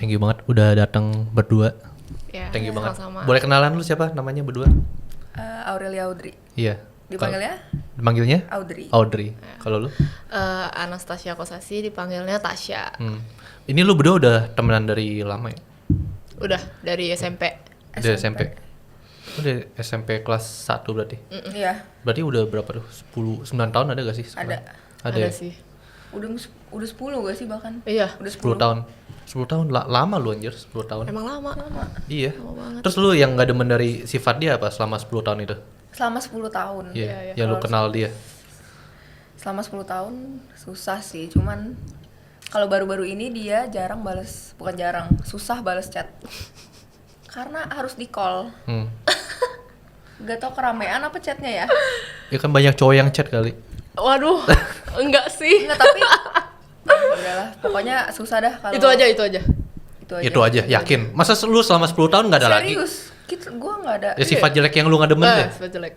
Thank you banget udah datang berdua. Ya, Thank you banget. sama-sama. Boleh kenalan lu siapa namanya berdua? Aurelia Audrey. Iya. Dipanggilnya Audrey. Audrey. Audrey. Kalau lu? Anastasia Kosasi, dipanggilnya Tasya. Ini lu berdua udah temenan dari lama ya? Udah dari SMP. Dari SMP. Udah SMP kelas 1 berarti? Iya. Berarti udah berapa tuh? 9 tahun ada gak sih? Ada ya? sih. Udah 10 gak sih bahkan? Iya. Udah 10 tahun. 10 tahun lama lu anjir, 10 tahun. Emang lama. Iya. Lama banget. Terus lu yang gak demen dari sifat dia apa selama 10 tahun itu? Selama 10 tahun. Iya. Yang lu kenal dia. Selama 10 tahun susah sih, cuman kalau baru-baru ini dia susah balas chat. Karena harus di call. Gak tau keramaian apa chatnya ya? Ya kan banyak cowok yang chat kali. Waduh, enggak sih. Enggak, tapi udahlah, pokoknya susah dah kalau Itu aja. Itu aja, yakin. Masa lu selama 10 tahun gak ada lagi? Serius, gua gak ada Ya sifat jelek yang lu gak demen deh. Sifat jelek.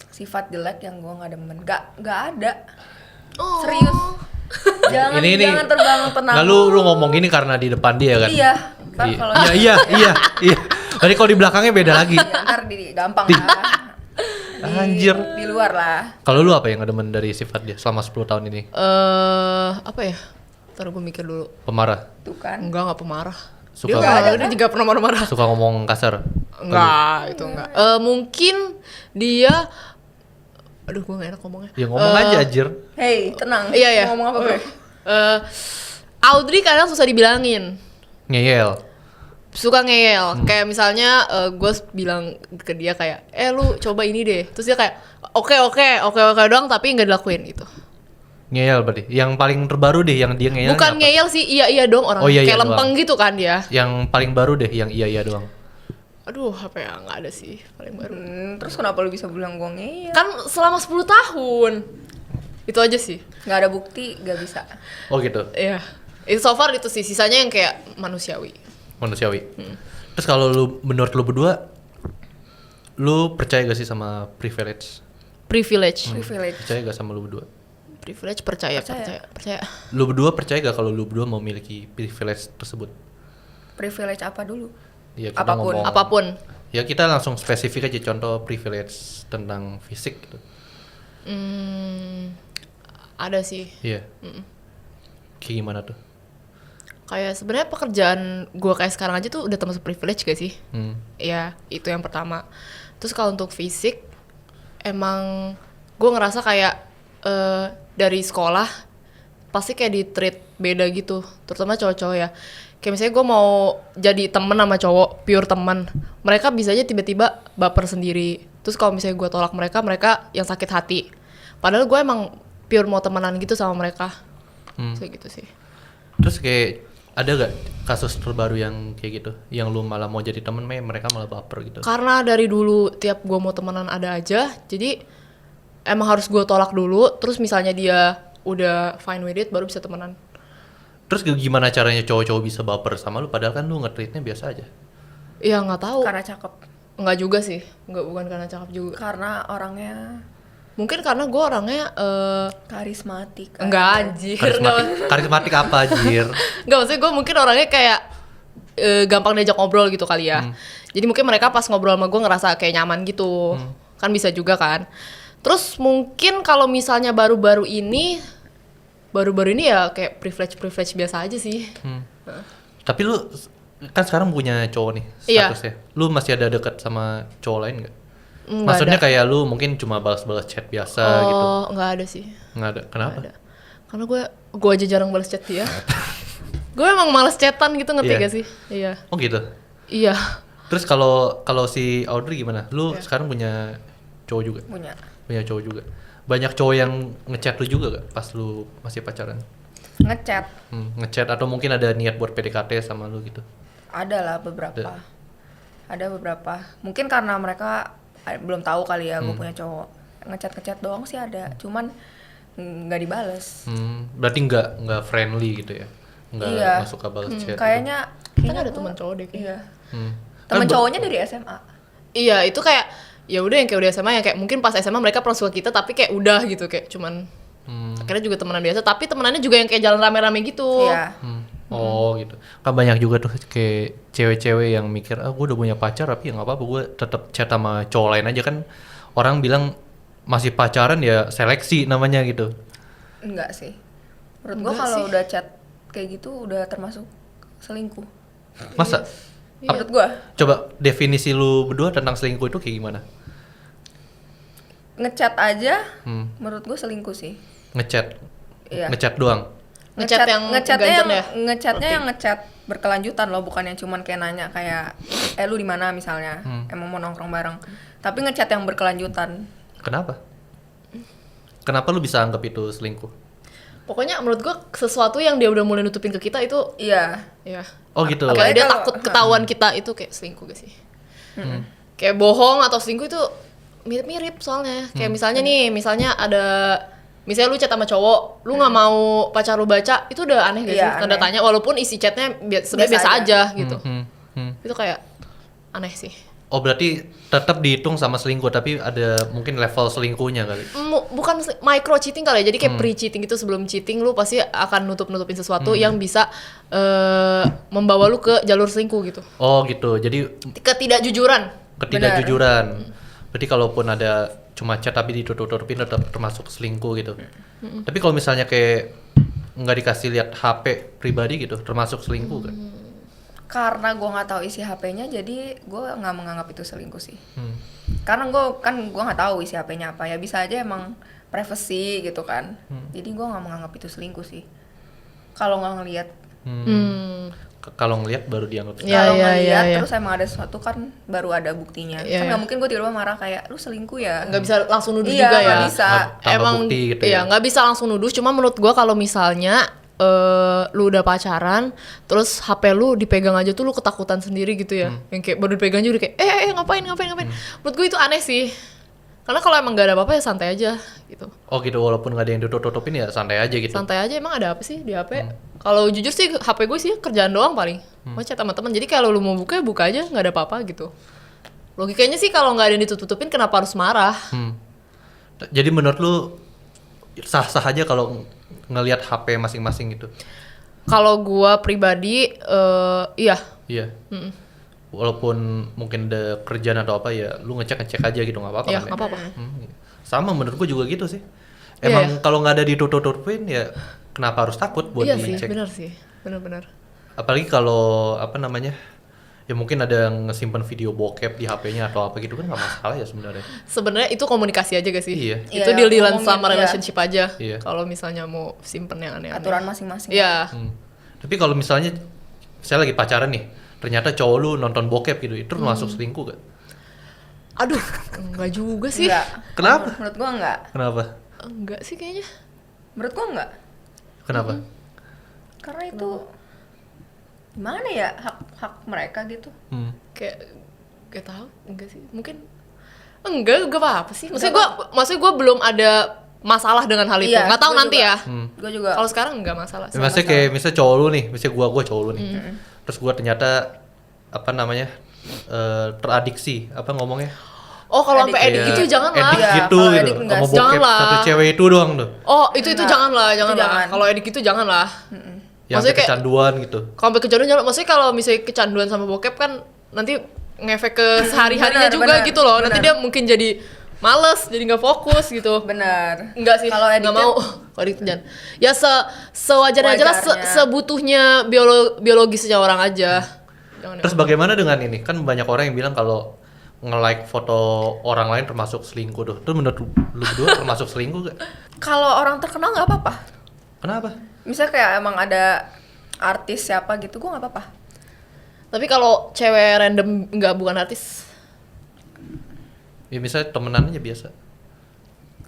sifat jelek yang gua gak demen. Gak ada. Oh. Serius. Jangan terbangun Nggak, lu ngomong gini karena di depan dia kan? Iya. Ntar kalau Iya. Berarti kalau di belakangnya beda lagi. ya, ntar gampang lah. Anjir. Di luar lah. Kalau lu apa yang gak demen dari sifat dia selama 10 tahun ini? Apa ya? Ntar gue mikir dulu. Pemarah? Tuh kan. Enggak pemarah. Suka Dia juga pernah marah-marah. Suka ngomong kasar? Enggak, itu enggak. Mungkin dia aduh gue gak enak ngomongnya. Ya ngomong aja anjir. Hey, tenang. Iya. Mau ngomong apa, Bro? Audrey kadang susah dibilangin. Ngeyel. Suka ngeyel. Kayak misalnya gue bilang ke dia kayak, lu coba ini deh. Terus dia kayak, oke doang tapi nggak dilakuin gitu. Ngeyel berarti. Yang paling terbaru deh yang dia ngeyel. Bukan ngeyel sih, iya dong orang. Oh, iya kayak doang. lempeng gitu kan dia. Yang paling baru deh yang iya doang. Aduh, apa ya, nggak ada sih paling baru. Terus kenapa lu bisa bilang gua ngeyel? Kan selama 10 tahun. Itu aja sih. Gak ada bukti, gak bisa. Oh gitu. Iya. Itu so far itu sih, sisanya yang kayak manusiawi. Terus kalau menurut lu berdua, lu percaya gak sih sama privilege? Privilege. Percaya gak sama lu berdua? Privilege percaya. Lu berdua percaya gak kalau lu berdua memiliki privilege tersebut? Privilege apa dulu? Ya, kita Apapun. Ya kita langsung spesifik aja contoh privilege tentang fisik gitu. Ada sih. Iya. Kayak gimana tuh? Kayak sebenarnya pekerjaan gue kayak sekarang aja tuh udah termasuk privilege gak sih? Ya, itu yang pertama. Terus kalau untuk fisik, emang gue ngerasa kayak dari sekolah pasti kayak di treat beda gitu, terutama cowok-cowok ya. Kayak misalnya gue mau jadi temen sama cowok, pure teman, mereka bisa aja tiba-tiba baper sendiri. Terus kalau misalnya gue tolak mereka yang sakit hati. Padahal gue emang pure mau temenan gitu sama mereka. Kayak gitu sih. Terus kayak ada gak kasus terbaru yang kayak gitu? Yang lu malah mau jadi temen, mereka malah baper gitu? Karena dari dulu tiap gue mau temenan ada aja, jadi emang harus gue tolak dulu. Terus misalnya dia udah fine with it, baru bisa temenan. Terus gimana caranya cowok-cowok bisa baper sama lu? Padahal kan lu nge-treatnya biasa aja. Ya nggak tahu. Karena cakep. Nggak juga sih, bukan karena cakep juga. Karena orangnya Mungkin karena gue orangnya karismatik. enggak anjir. Karismatik apa anjir? Enggak, maksudnya gue mungkin orangnya kayak gampang diajak ngobrol gitu kali ya. Jadi mungkin mereka pas ngobrol sama gue ngerasa kayak nyaman gitu. Kan bisa juga kan. Terus mungkin kalau misalnya baru-baru ini ya kayak privilege biasa aja sih. Tapi lu kan sekarang punya cowok nih statusnya. Lu masih ada dekat sama cowok lain gak? Maksudnya ada. kayak lu mungkin cuma balas-balas chat biasa gitu. Oh, nggak ada sih. Nggak ada. Kenapa? Nggak ada. Karena gue aja jarang balas chat dia. Gue emang males chatan gitu, ngerti gak sih? Iya. Oh gitu. Iya. Terus kalau si Audrey gimana? Lu sekarang punya cowok juga? Punya cowok juga. Banyak cowok yang ngechat lu juga gak pas lu masih pacaran? Ngechat. Ngechat atau mungkin ada niat buat PDKT sama lu gitu? Ada lah beberapa. Ada beberapa. Mungkin karena mereka belum tahu kali ya gue punya cowok. Ngechat doang sih ada. Cuman nggak dibales. Berarti nggak friendly gitu ya? Nggak suka balas chat. Kayaknya Kan ada teman cowok deh kayaknya. iya. Temen cowoknya dari SMA. Iya, itu kayak ya udah yang kayak udah SMA, yang kayak mungkin pas SMA mereka pernah suka kita tapi kayak udah gitu, kayak cuman akhirnya juga temenan biasa, tapi temenannya juga yang kayak jalan rame-rame gitu. Iya. Oh gitu. Kan banyak juga tuh kayak cewek-cewek yang mikir, gue udah punya pacar tapi ya nggak apa-apa, gue tetap chat sama cowok lain aja kan. Orang bilang masih pacaran ya seleksi namanya gitu. Enggak sih. Menurut gue kalau udah chat kayak gitu udah termasuk selingkuh. Masa? Iya. Menurut gue. Coba definisi lu berdua tentang selingkuh itu kayak gimana? Ngechat aja, menurut gue selingkuh sih. Ngechat? Iya. Ngechat doang? Ngechatnya yang ngechat berkelanjutan loh, bukan yang cuman kayak nanya kayak lu di mana misalnya, emang mau nongkrong bareng. Tapi ngechat yang berkelanjutan. Kenapa? Kenapa lu bisa anggap itu selingkuh? Pokoknya menurut gua sesuatu yang dia udah mulai nutupin ke kita itu iya. Oh gitu. Kayak dia takut ketahuan kita itu kayak selingkuh gak sih? Kayak bohong atau selingkuh itu mirip-mirip soalnya. Kayak misalnya ada misalnya lu chat sama cowok, lu nggak mau pacar lu baca, itu udah aneh gak sih? Tanda tanya, walaupun isi chatnya sebenarnya biasa aja gitu. Itu kayak aneh sih. Oh berarti tetap dihitung sama selingkuh, tapi ada mungkin level selingkuhnya kali? Bukan micro cheating kali ya, jadi kayak pre cheating itu, sebelum cheating lu pasti akan nutupin sesuatu yang bisa membawa lu ke jalur selingkuh gitu. Oh gitu, jadi ketidakjujuran. Berarti kalaupun ada cuma chat tapi ditutup-tutupin tetap termasuk selingkuh gitu. Tapi kalau misalnya kayak nggak dikasih lihat HP pribadi gitu, termasuk selingkuh kan? Karena gue nggak tahu isi HP-nya, jadi gue nggak menganggap itu selingkuh sih. Karena gue nggak tahu isi HP-nya apa, ya bisa aja emang privacy gitu kan. Jadi gue nggak menganggap itu selingkuh sih. Kalau nggak ngelihat. Kalau ngelihat baru dianggap. Kalau ngelihat terus emang ada sesuatu kan baru ada buktinya. Kan nggak mungkin gue tiba-tiba marah kayak lu selingkuh ya. Nggak bisa langsung nuduh juga ya. Nggak bisa. Emang bukti gitu ya. Nggak bisa langsung nuduh. Cuma menurut gue kalau misalnya lu udah pacaran, terus HP lu dipegang aja tuh lu ketakutan sendiri gitu ya. Yang kayak baru dipegang juga kayak ngapain. Menurut gue itu aneh sih. Karena kalau emang gak ada apa-apa ya santai aja gitu. Oh gitu, walaupun gak ada yang ditutup-tutupin ya santai aja gitu. Santai aja, emang ada apa sih di HP? Kalau jujur sih HP gue sih kerjaan doang paling. Mau chat sama teman. Jadi kalau lu mau buka ya buka aja, nggak ada apa-apa gitu. Logikanya sih kalau nggak ada yang ditutup-tutupin kenapa harus marah? Jadi menurut lu sah-sah aja kalau ngelihat HP masing-masing gitu? Kalau gua pribadi iya. Walaupun mungkin ada kerjaan atau apa ya, lu ngecek aja gitu, nggak apa-apa. Iya, kan? Nggak apa-apa. Sama menurut gua juga gitu sih. Emang kalau nggak ada ditutup-tutupin ya kenapa harus takut buat dicek? Iya sih, benar. Apalagi kalau apa namanya, ya mungkin ada yang ngesimpan video bokep di HP-nya atau apa gitu kan nggak masalah ya sebenarnya. Sebenarnya itu komunikasi aja gak sih? Iya. Itu deal-dealan sama relationship aja. Iya. Kalau misalnya mau simpen yang aneh-aneh. Aturan masing-masing. Iya. Tapi kalau misalnya saya lagi pacaran nih, ternyata cowok lu nonton bokep gitu, itu masuk selingkuh gak? Aduh, enggak juga sih. Enggak. Kenapa? Menurut gua enggak. Kenapa? Enggak sih kayaknya. Menurut gua enggak. Kenapa? Karena itu gimana ya, hak mereka gitu. Kayak tahu enggak sih, mungkin enggak apa-apa sih. Maksudnya gue belum ada masalah dengan hal itu. Nggak tahu nanti juga. Ya. Gue juga. Kalau sekarang enggak masalah. Maksudnya kayak misalnya cowok lu nih, misalnya gua cowok lu nih. Terus gua ternyata apa namanya? Teradiksi, apa ngomongnya? Oh, kalau sampai edit gitu janganlah. Edit gitu sama bokep satu cewek itu doang tuh. Oh, itu janganlah. Kalau edit gitu janganlah. Yang maksudnya kecanduan gitu. Kalau sampai kecanduan jangan. Maksudnya kalau misalnya kecanduan sama bokep kan nanti ngefek ke sehari-harinya juga gitu loh. Nanti dia mungkin jadi males, jadi nggak fokus gitu. Benar. Enggak sih, kalau nggak mau. Kalau edit jangan. Ya sewajarnya aja lah, sebutuhnya biologisnya orang aja. Terus bagaimana dengan ini? Kan banyak orang yang bilang kalau nge-like foto orang lain termasuk selingkuh tuh. Itu menurut lu berdua termasuk selingkuh gak? Kalau orang terkenal nggak apa-apa. Kenapa? Misalnya kayak emang ada artis siapa gitu, gue nggak apa-apa. Tapi kalau cewek random bukan artis? Ya misalnya temenan aja biasa.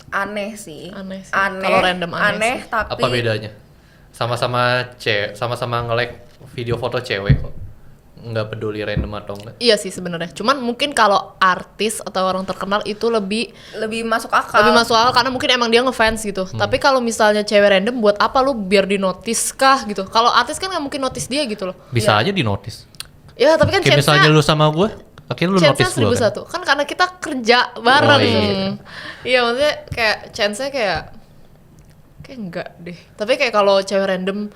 Aneh sih. Kalau random aneh sih. Tapi apa bedanya? Sama-sama nge-like video foto cewek kok. Nggak peduli random atau enggak. Iya sih sebenarnya. Cuman mungkin kalau artis atau orang terkenal itu lebih masuk akal. Lebih masuk akal karena mungkin emang dia ngefans gitu. Tapi kalau misalnya cewek random, buat apa lu biar dinotis kah gitu? Kalau artis kan nggak mungkin notice dia gitu loh. Bisa aja dinotis. Ya tapi kan kayak misalnya lu sama gue, akhirnya lu notice gue kan karena kita kerja bareng. Iya maksudnya kayak chance-nya kayak Kayak enggak deh. Tapi kayak kalau cewek random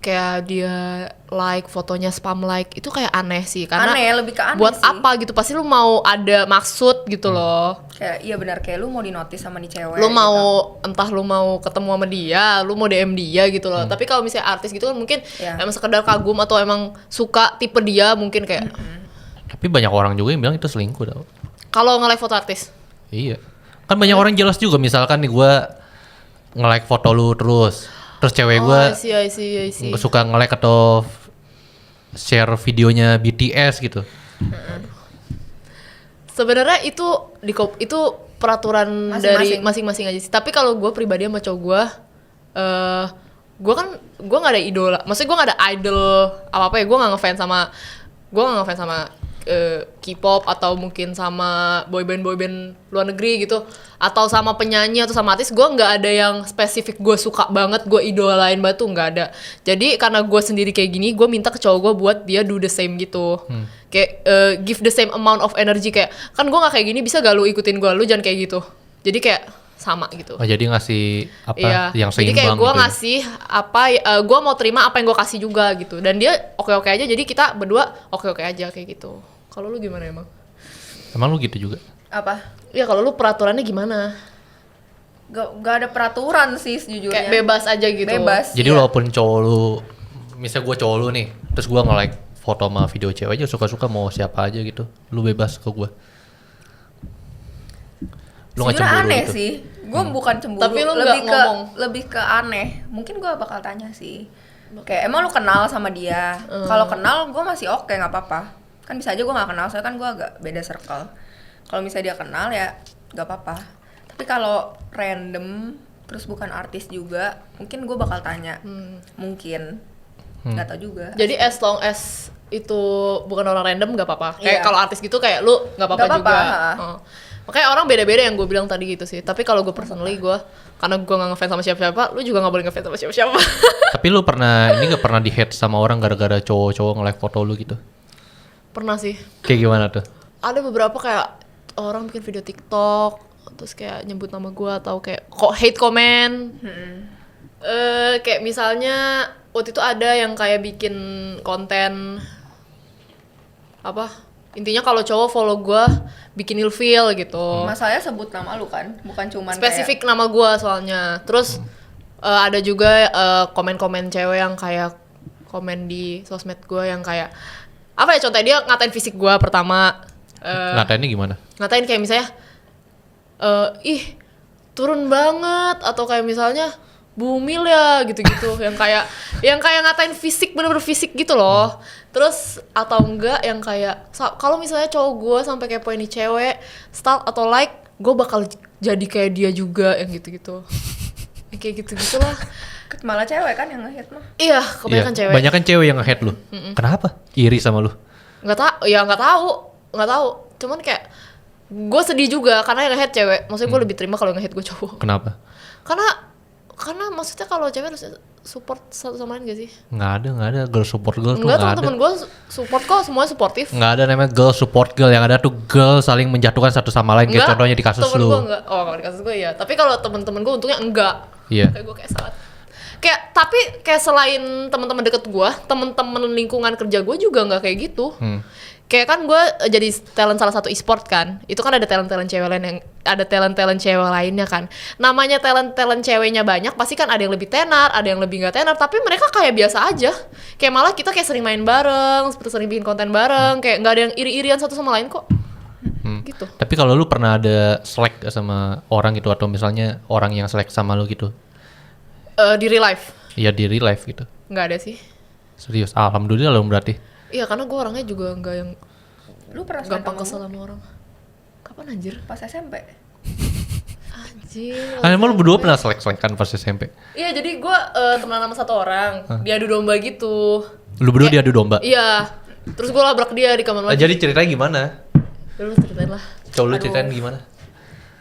kayak dia like fotonya spam like itu kayak aneh sih karena Aneh, lebih ke aneh buat sih. apa gitu? Pasti lu mau ada maksud gitu loh. Kayak iya benar, kayak lu mau dinotis sama nih cewek. Lu mau gitu. entah lu mau ketemu sama dia, lu mau DM dia gitu loh. Tapi kalau misalnya artis gitu kan mungkin Iya. emang sekedar kagum atau emang suka tipe dia mungkin kayak. Tapi banyak orang juga yang bilang itu selingkuh tau. Kalau nge-like foto artis. Iya. Kan banyak orang jelas juga, misalkan nih gue nge-like foto lu terus cewek gue I see. suka nge-like atau share videonya BTS gitu. Sebenarnya itu itu peraturan dari Masing-masing. masing-masing aja sih. Tapi kalau gue pribadi sama cowok gue nggak ada idola. Maksudnya gue nggak ada idol apa ya. Gue nggak ngefans sama K-pop atau mungkin sama boyband luar negeri gitu, atau sama penyanyi atau sama artis. Gue nggak ada yang spesifik gue suka banget, gue idolain banget tuh nggak ada. Jadi karena gue sendiri kayak gini, gue minta ke cowok gue buat dia do the same gitu. Kayak give the same amount of energy. Kayak kan gue nggak kayak gini, bisa gak lu ikutin gue, lu jangan kayak gitu. Jadi kayak sama gitu. Oh, jadi ngasih apa Iya. yang Jadi seimbang kayak gue gitu ya? ngasih apa, gue mau terima apa yang gue kasih juga gitu. Dan dia oke-oke aja. Jadi kita berdua oke-oke aja kayak gitu. Kalau lu gimana emang? Emang lu gitu juga? Apa? Ya kalau lu peraturannya gimana? Gak ada peraturan sih sejujurnya. Kayak bebas aja gitu. Bebas. Jadi iya. walaupun cowok lu, misalnya gue cowok lu nih, terus gue nge-like foto sama video cewek aja, suka-suka mau siapa aja gitu, lu bebas ke gue. Lu nggak Sejujurnya cemburu aneh gitu? sih. Gue bukan cemburu. Tapi lu lebih nggak ke ngomong. lebih ke aneh. Mungkin gue bakal tanya sih. Kayak emang lu kenal sama dia? Kalau kenal gue masih oke, nggak apa-apa. Kan bisa aja gue nggak kenal, soalnya kan gue agak beda circle. Kalau misalnya dia kenal ya nggak apa-apa. Tapi kalau random terus bukan artis juga, mungkin gue bakal tanya. Mungkin. Nggak tahu juga. Jadi as long as itu bukan orang random gak apa-apa. Kayak Iya. kalau artis gitu kayak lu gak apa-apa Nggak juga. apa-apa, ha. Oh. Makanya orang beda-beda yang gue bilang tadi gitu sih. Tapi kalau gue personally karena gue gak ngefans sama siapa-siapa, lu juga gak boleh ngefans sama siapa-siapa. Tapi lu gak pernah di hate sama orang gara-gara cowok-cowok nge-like foto lu gitu? Pernah sih. Kayak gimana tuh? Ada beberapa kayak orang bikin video TikTok terus kayak nyebut nama gue atau kayak hate comment. Kayak misalnya waktu itu ada yang kayak bikin konten apa? Intinya kalau cowok follow gue bikin ilfeel gitu. Masalahnya sebut nama lu kan, bukan cuman Spesifik nama gue soalnya. Terus ada juga komen-komen cewek yang kayak komen di sosmed gue yang kayak apa ya, contohnya dia ngatain fisik gue pertama. Ngatainnya gimana? Ngatain kayak misalnya ih turun banget, atau kayak misalnya bumil ya gitu-gitu. yang kayak ngatain fisik, bener-bener fisik gitu loh. Terus atau enggak yang kayak kalau misalnya cowok gue sampai kepoin nih cewek stalk atau like, gue bakal jadi kayak dia juga, yang gitu-gitu. Yang kayak gitu-gitu lah. malah cewek kan yang nge-hate mah. Iya, kebanyakan cewek. Banyak kan cewek yang nge-hate lu. Kenapa? Iri sama lu? Nggak tahu. Cuman kayak gue sedih juga karena yang nge-hate cewek. Maksudnya gue lebih terima kalau yang nge-hate gue cowok. Kenapa? Karena maksudnya kalau cewek harus support satu sama lain gak sih? Nggak ada girl support girl tuh Enggak, nggak ada. temen-temen gue support kok, semuanya suportif. Nggak ada namanya girl support girl, yang ada tuh girl saling menjatuhkan satu sama lain, kayak contohnya di kasus temen lu. Gue enggak. Oh, kalau di kasus gue ya. Tapi kalau temen-temen gue untungnya enggak. Iya. Kayak gue kayak salah. Tapi selain teman-teman deket gue, teman-teman lingkungan kerja gue juga nggak kayak gitu. Kayak kan gue jadi talent salah satu e-sport kan. Itu kan ada talent cewek lain yang ada talent cewek lainnya kan. Namanya talent ceweknya banyak, pasti kan ada yang lebih tenar, ada yang lebih nggak tenar. Tapi mereka kayak biasa aja. Kayak malah kita kayak sering main bareng, seperti sering bikin konten bareng. Kayak nggak ada yang iri-irian satu sama lain kok. Gitu. Tapi kalau lu pernah ada selek sama orang gitu, atau misalnya orang yang selek sama lu gitu? Di real life Iya, di real life gitu. nggak ada sih. Serius? Alhamdulillah lu berarti. Iya, karena gue orangnya juga nggak yang Lu pernah selek gampang sama kesel gua? sama orang. Kapan anjir? Pas SMP. Anjir. Emang lu berdua pernah selek-selekan pas SMP? Iya, jadi gue temenan sama satu orang. Diadu domba gitu. Lu berdua diadu domba? Iya. Terus gue labrak dia di kamar mandi. Jadi ceritanya gimana? Lu ceritain lah. Coba lu Aduh. ceritain gimana?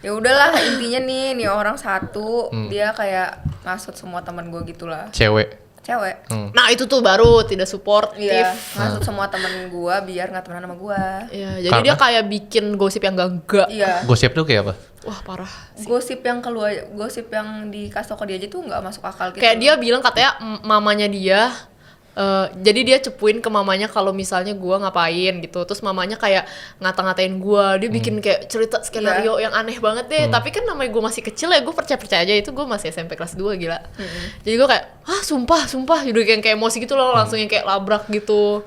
Ya udahlah, intinya nih orang satu dia kayak ngasut semua teman gue gitulah. Cewek? cewek. Nah itu tuh baru tidak suportif. Iya, ngasut semua temen gue biar nggak temenan sama gue. Iya, jadi dia kayak bikin gosip yang enggak. Iya. Gosip tuh kayak apa? Wah parah. Gosip yang keluar, gosip yang dikasih tau ke dia aja tuh nggak masuk akal gitu. Kayak dia bilang katanya mamanya dia, jadi dia cepuin ke mamanya kalau misalnya gue ngapain gitu, terus mamanya kayak ngata-ngatain gue, dia bikin kayak cerita skenario yang aneh banget deh. Tapi kan namanya gue masih kecil ya, gue percaya aja itu gue masih SMP kelas 2 gila. Jadi gue kayak sumpah udah kayak emosi gitu loh, langsung yang kayak labrak gitu.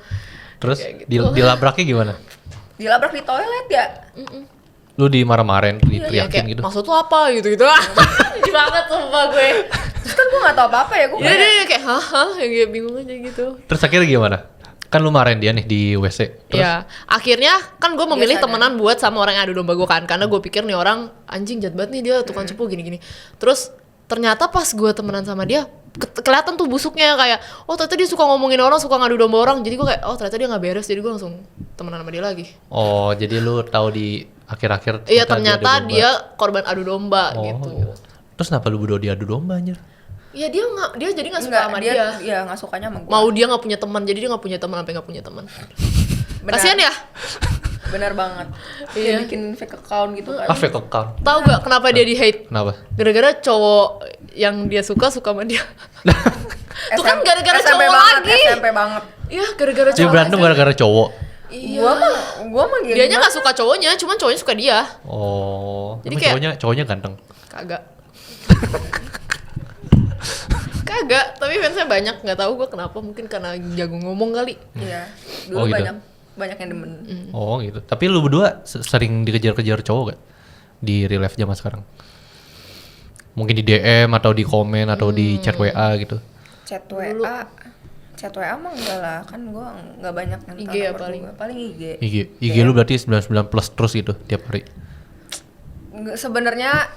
Terus gitu. dilabraknya gimana? Dilabrak di toilet ya. Lu dimarah-marahin, diteriakin kayak, gitu? maksud lu apa gitu Jijik banget sumpah gue. Terus kan gue nggak tahu apa-apa ya, gue Iya dia kayak hah yang kayak bingung aja gitu. Terus akhirnya gimana? Kan lu marahin dia nih di WC. Terus Iya, akhirnya kan gue memilih Biasanya. temenan buat sama orang yang adu domba gue kan, karena gue pikir nih orang anjing jahat banget nih dia tukang cepu gini-gini. Terus ternyata pas gue temenan sama dia kelihatan tuh busuknya, kayak ternyata dia suka ngomongin orang, suka ngadu domba orang. Jadi gue kayak ternyata dia nggak beres, jadi gue langsung temenan sama dia lagi. oh, jadi lu tahu di akhir-akhir Iya ternyata adu domba. dia korban adu domba gitu. Iya. Terus kenapa lu berdua diadu domba anjir? Iya dia jadi nggak suka nggak, sama dia dia. ya nggak sukanya sama gue. Mau dia nggak punya teman, jadi dia nggak punya teman sampai nggak punya teman. Benar. Kasian ya. Benar banget. Iya. Dia bikin fake account gitu kan. Fake account. Tahu gak kenapa dia di hate? Kenapa? Gara-gara cowok yang dia suka sama dia. Tuh kan gara-gara SMP cowok banget, lagi. SMP banget. Iya gara-gara Dia cowok. berantem gara-gara cowok. Iya. Gua mah gini. Dianya nggak suka cowoknya, cuman cowoknya suka dia. Oh, Jadi emang kayak- cowoknya ganteng. Kagak. Kagak, tapi fansnya banyak. Nggak tahu gue kenapa, mungkin karena jago ngomong kali. Iya. Dulu Oh, gitu. banyak yang demen. Oh gitu. Tapi lu berdua sering dikejar-kejar cowok gak? Di real life zaman sekarang? Mungkin di DM atau di komen atau di chat WA gitu. Chat WA mah enggak lah, kan gua enggak banyak yang IG tahu ya nomor paling. gua. Paling IG. IG lu berarti 99 plus terus gitu tiap hari. Sebenarnya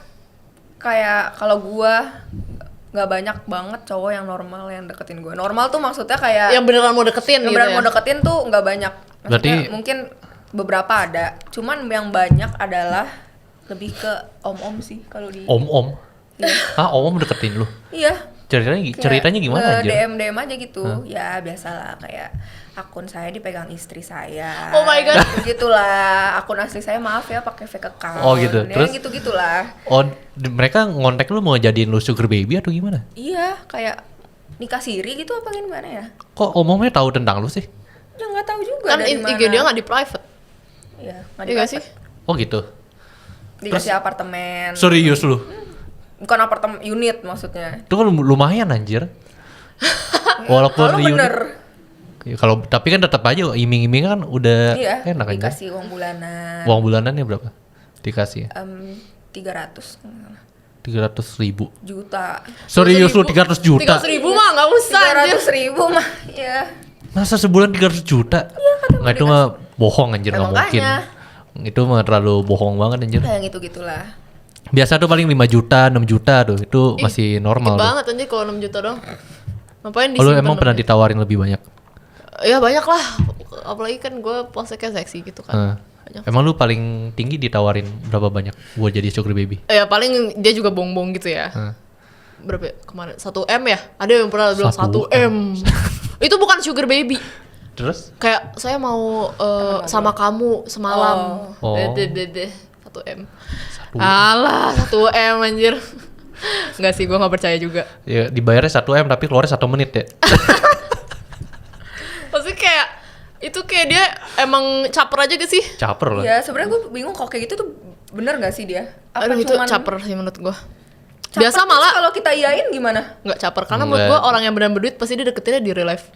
kayak kalau gua nggak banyak banget cowok yang normal yang deketin gua. Normal tuh maksudnya kayak Yang beneran mau deketin yang gitu beneran ya. mau deketin tuh nggak banyak. Maksudnya Berarti- mungkin beberapa ada, cuman yang banyak adalah lebih ke om-om sih kalau di. Om-om? Ah, om deketin lu? Iya. Ceritanya gimana anjir? DM aja gitu. Ya biasalah kayak akun saya dipegang istri saya. Oh my God. Gitulah. Akun asli saya maaf ya pakai fake account. Oh, gitu. Ya, Terus? gitu-gitulah. Oh, mereka ngontek lu mau jadiin lu sugar baby atau gimana? Iya, kayak nikah siri gitu apa gimana ya? Kok omongnya tahu tentang lu sih? Ya nggak tahu juga Kan dari IG mana. dia nggak di private. Iya, nggak Iya nggak sih? Oh gitu. Dikasih apartemen. Serius lu? Bukan apartemen, unit maksudnya. Itu kan lumayan anjir. Walaupun Kalau unit. bener. Ya, kalau tapi kan tetap aja iming-iming kan udah Iya, enak aja. dikasih uang bulanan. Uang bulanannya berapa? Dikasih ya? 300 300.000. juta. Serius lu 300 juta? 300.000 mah nggak usah anjir. 300.000 mah, ya. Masa sebulan 300 juta? Nggak, itu mah bohong anjir, nggak mungkin. Makanya. Itu mah terlalu bohong banget anjir. Kayak gitu-gitulah. Biasa tuh paling 5 juta, 6 juta tuh. Itu masih normal Dikit tuh. banget anjir kalau 6 juta dong. Ngapain Oh, lu disimpan emang 6 pernah juta? ditawarin lebih banyak? Ya banyak lah. Apalagi kan gue posnya seksi gitu kan. Heeh. Banyak. Emang lu paling tinggi ditawarin berapa banyak buat jadi sugar baby? Ya paling dia juga bongbong gitu ya. Heeh. Berapa ya? Kemarin 1M ya? Ada yang pernah bilang 1M. 1M. Itu bukan sugar baby. Terus? Kayak saya mau sama kamu semalam. Oh. 1M. Alah, 1M anjir. Enggak sih, gue gak percaya juga. Ya dibayarnya 1M tapi keluarnya 1 menit ya. Maksudnya kayak itu kayak dia emang caper aja gak sih? Caper lah. Ya sebenarnya gue bingung kalau kayak gitu tuh bener gak sih dia? Apa Aduh itu cuman caper sih menurut gue. caper Biasa terus malah kalau kita iyain gimana? nggak caper karena menurut Enggak. gue orang yang beneran berduit pasti dia deketinnya di real life.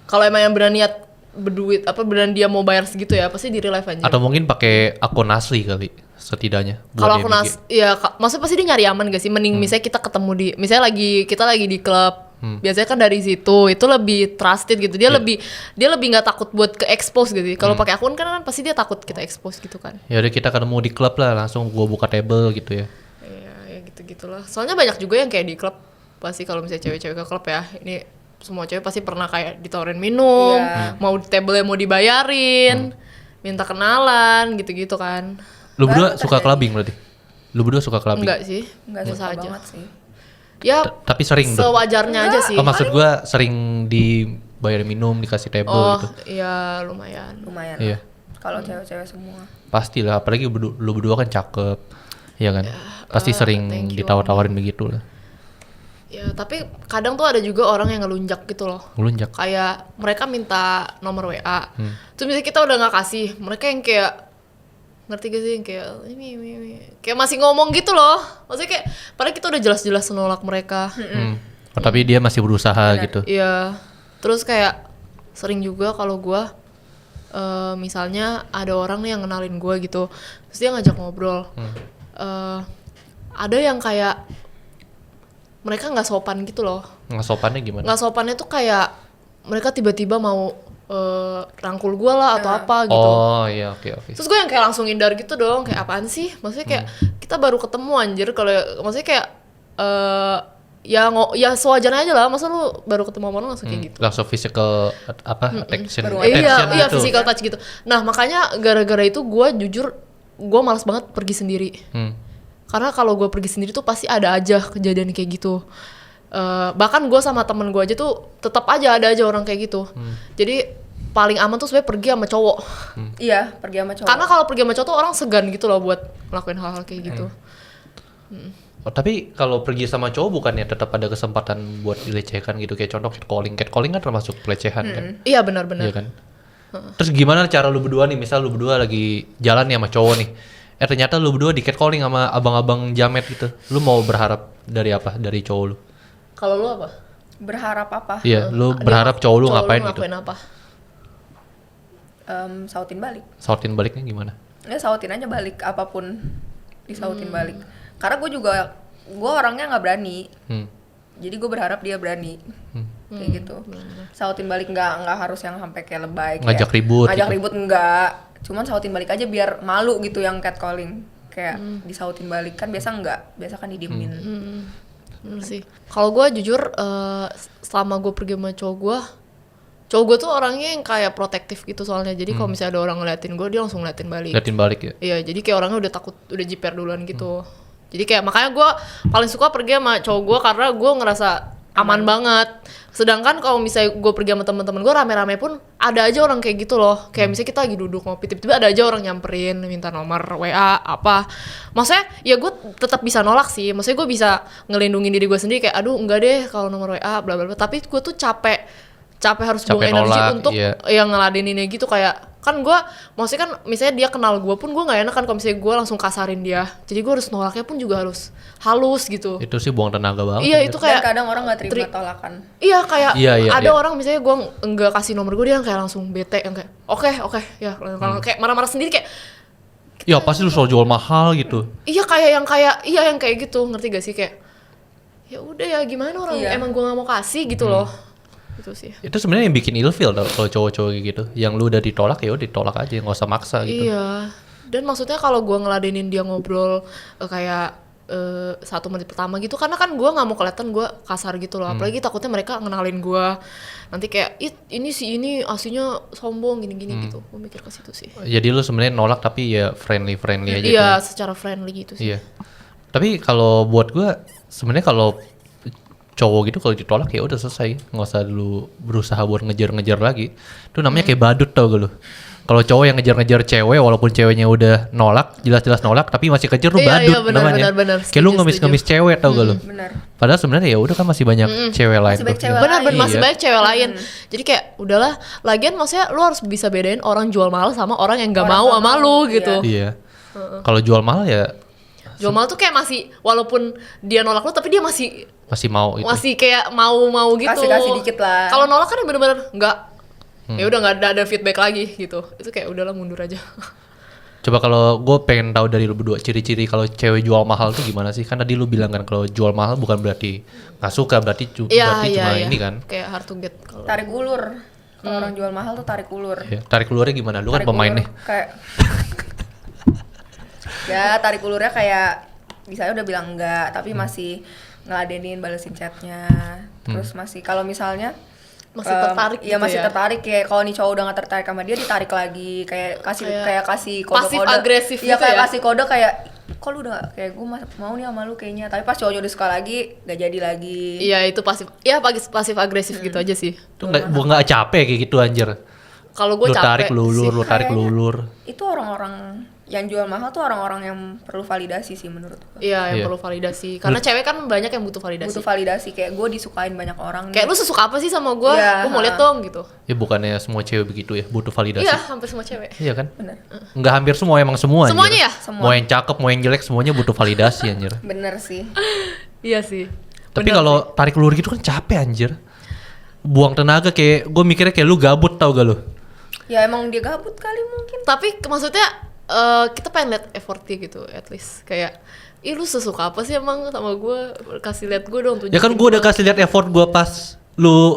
Kalau emang yang beneran niat berduit apa beneran dia mau bayar segitu ya pasti di real life aja. Atau mungkin pakai akun asli kali setidaknya. buat Kalau dia aku bikin. ya maksudnya pasti dia nyari aman gak sih? Mending misalnya kita ketemu di misalnya kita lagi di klub. Biasanya kan dari situ itu lebih trusted gitu. Dia lebih nggak takut buat ke expose gitu. Kalau pakai akun kan pasti dia takut kita expose gitu kan. Ya udah kita ketemu di klub lah, langsung gua buka table gitu ya. Iya, ya gitu-gitulah. Soalnya banyak juga yang kayak di klub pasti kalau misalnya cewek-cewek ke klub ya, ini semua cewek pasti pernah kayak ditawarin minum, Iya. mau table mau dibayarin, minta kenalan gitu-gitu kan. Lu berdua Baru suka terjadi. clubbing berarti? Lu berdua suka clubbing? Enggak sih, Enggak biasa suka aja. banget sih. Ya Tapi sering tuh. sewajarnya aja sih. Oh, maksud gua sering dibayar minum, dikasih table Oh gitu. iya lumayan. Lumayan Iya. lah. Kalau cewek-cewek semua. Pastilah, apalagi lu berdua kan cakep. Iya kan? Pasti sering thank you. ditawar-tawarin begitu lah. Ya tapi kadang tuh ada juga orang yang ngelunjak gitu loh. Ngelunjak. Kayak mereka minta nomor WA. Terus misalnya kita udah nggak kasih, mereka yang kayak ngerti gak sih yang kayak ini kayak masih ngomong gitu loh. Maksudnya kayak padahal kita udah jelas-jelas nolak mereka. Oh, tapi dia masih berusaha gitu. Iya. Terus kayak sering juga kalau gua misalnya ada orang nih yang kenalin gua gitu. Terus dia ngajak ngobrol. Ada yang kayak mereka nggak sopan gitu loh. Nggak sopannya gimana? Nggak sopannya tuh kayak mereka tiba-tiba mau rangkul gue lah atau apa gitu. Oh iya, oke. Terus gue yang kayak langsung hindar gitu dong, kayak apaan sih? Maksudnya kayak kita baru ketemu anjir, kalau maksudnya kayak ya sewajarnya aja lah, masa lu baru ketemu sama lu langsung kayak gitu. Langsung physical attention Iya gitu. physical touch gitu. Nah makanya gara-gara itu gue jujur gue malas banget pergi sendiri. Karena kalau gue pergi sendiri tuh pasti ada aja kejadian kayak gitu. Bahkan gue sama temen gue aja tuh tetap aja ada aja orang kayak gitu. Jadi paling aman tuh sebenarnya pergi sama cowok. Iya, pergi sama cowok. Karena kalau pergi sama cowok tuh orang segan gitu loh buat ngelakuin hal-hal kayak gitu. Oh, tapi kalau pergi sama cowok bukannya tetap ada kesempatan buat dilecehkan gitu, kayak contoh catcalling kan termasuk pelecehan kan? Iya benar-benar. Iya kan? Terus gimana cara lu berdua nih, misal lu berdua lagi jalan nih sama cowok nih, ternyata lu berdua di catcalling sama abang-abang jamet gitu, lu mau berharap dari apa dari cowok lu? Kalau lu apa? Berharap apa? Iya, lu berharap cowok lu ngapain gitu? Apa? Sautin balik. Sautin baliknya gimana? Ya sautin aja balik, apapun disautin balik. Karena gue orangnya nggak berani. Jadi gue berharap dia berani. Kayak gitu. Sautin balik nggak harus yang sampai kayak lebay. Ngajak ribut. Ngajak gitu. ribut enggak. Cuman sautin balik aja biar malu gitu yang catcalling. Kayak disautin balik kan biasa enggak. Biasa kan didiemin. Bener sih. Kalau gue jujur selama gue pergi sama cowok gue tuh orangnya yang kayak protektif gitu soalnya. Jadi kalau misalnya ada orang ngeliatin gue, dia langsung ngeliatin balik. Liatin balik ya? Iya, jadi kayak orangnya udah takut, udah jiper duluan gitu. Jadi kayak makanya gue paling suka pergi sama cowok gue karena gue ngerasa aman banget. Sedangkan kalau misalnya gue pergi sama teman-teman gue rame-rame pun ada aja orang kayak gitu loh. Kayak misalnya kita lagi duduk ngopi, tiba-tiba ada aja orang nyamperin, minta nomor WA apa. Maksudnya ya gue tetap bisa nolak sih. Maksudnya gue bisa ngelindungin diri gue sendiri kayak aduh enggak deh kalau nomor WA bla bla bla. Tapi gue tuh capek harus buang energi nolak, untuk yang ngeladeninnya gitu. Kayak kan gue maksudnya kan misalnya dia kenal gue pun gue nggak enak kan kalau misalnya gue langsung kasarin dia. Jadi gue harus nolaknya pun juga harus halus gitu. Itu sih buang tenaga banget. Iya itu kayak Dan kadang orang nggak terima tolakan. Iya kayak ada iya. orang misalnya gue nggak kasih nomor gue, dia yang kayak langsung bete yang kayak oke ya kayak marah-marah sendiri kayak ya pasti lu soal jual mahal gitu. iya yang kayak gitu, ngerti gak sih kayak ya udah ya gimana orang emang gue nggak mau kasih gitu loh. Itu sih. Itu sebenarnya yang bikin ilfeel kalau cowok-cowok kayak gitu. Yang lu udah ditolak ya udah ditolak aja, nggak usah maksa gitu. Iya. Dan maksudnya kalau gue ngeladenin dia ngobrol kayak 1 menit pertama gitu, karena kan gue nggak mau kelihatan gue kasar gitu loh. Apalagi takutnya mereka ngenalin gue nanti kayak ini aslinya sombong gini-gini gitu. Gue mikir ke situ sih. Jadi lu sebenarnya nolak tapi ya friendly aja. Iya, gitu. secara friendly gitu sih. Iya. Tapi kalau buat gue sebenarnya kalau cowok gitu kalau ditolak ya udah selesai, nggak usah dulu berusaha buat ngejar lagi. Itu namanya kayak badut tau gak lu? Kalau cowok yang ngejar cewek walaupun ceweknya udah nolak, jelas badut tuh badut namanya. Bener, kayak lu ngemis cewek tau gak lu? Bener. Padahal sebenarnya ya udah kan masih banyak cewek lain. Masih banyak cewek lain. Jadi kayak udahlah, lagian maksudnya lu harus bisa bedain orang jual mahal sama orang yang nggak mau sama lu gitu. Iya. Kalau jual mahal ya jual mahal tuh kayak masih walaupun dia nolak lu tapi dia masih mau itu. Masih kayak mau gitu. Kasih dikit lah. Kalau nolak kan bener-bener enggak. Ya udah enggak ada feedback lagi gitu. Itu kayak udahlah mundur aja. Coba kalau gue pengen tahu dari lu berdua ciri-ciri kalau cewek jual mahal tuh gimana sih? Kan tadi lu bilang kan kalau jual mahal bukan berarti nggak suka, berarti cuma ini kan. Kayak hard to get. Tarik ulur. Kalau orang jual mahal tuh tarik ulur. Ya, tarik ulurnya gimana? Lu kan pemainnya. Kayak ya tarik ulurnya kayak misalnya udah bilang enggak tapi masih ngeladenin balesin chatnya, terus masih kalau misalnya masih tertarik ya gitu masih tertarik kayak kalau nih cowok udah nggak tertarik sama dia ditarik lagi kayak kasih kode-kode pasif agresif ya, gitu kayak ya? kasih kode kayak kok lu udah kayak gue mau nih sama lu kayaknya, tapi pas cowoknya udah suka lagi gak jadi lagi. Iya itu pasif agresif gitu aja sih. Itu nggak capek kayak gitu anjir. Kalau gue Lu tarik capek lulur, sih. lu tarik Kayaknya lulur. Itu orang-orang yang jual mahal tuh orang-orang yang perlu validasi sih menurut gue. Iya yang Iya. perlu validasi. Karena cewek kan banyak yang butuh validasi. Butuh validasi, kayak gue disukain banyak orang Kayak lu sesuka apa sih sama gue? Iya, Gue mau lihat dong gitu. Ya bukannya semua cewek begitu ya, butuh validasi. Iya hampir semua cewek. Iya kan? Bener. Enggak hampir semua, emang semua anjir. Semuanya ya? Semua. Mau yang cakep, mau yang jelek, semuanya butuh validasi anjir. Bener sih. Iya sih. Tapi Bener kalau tarik ulur gitu kan capek anjir. Buang tenaga, kayak gue mikirnya kayak lu gabut tau gak lu? Ya emang dia gabut kali mungkin. Tapi maksudnya kita pengen lihat effortnya gitu, at least kayak, ih lu sesuka apa sih emang sama gue, kasih lihat gue dong. Ya kan gue udah kasih lihat effort gue pas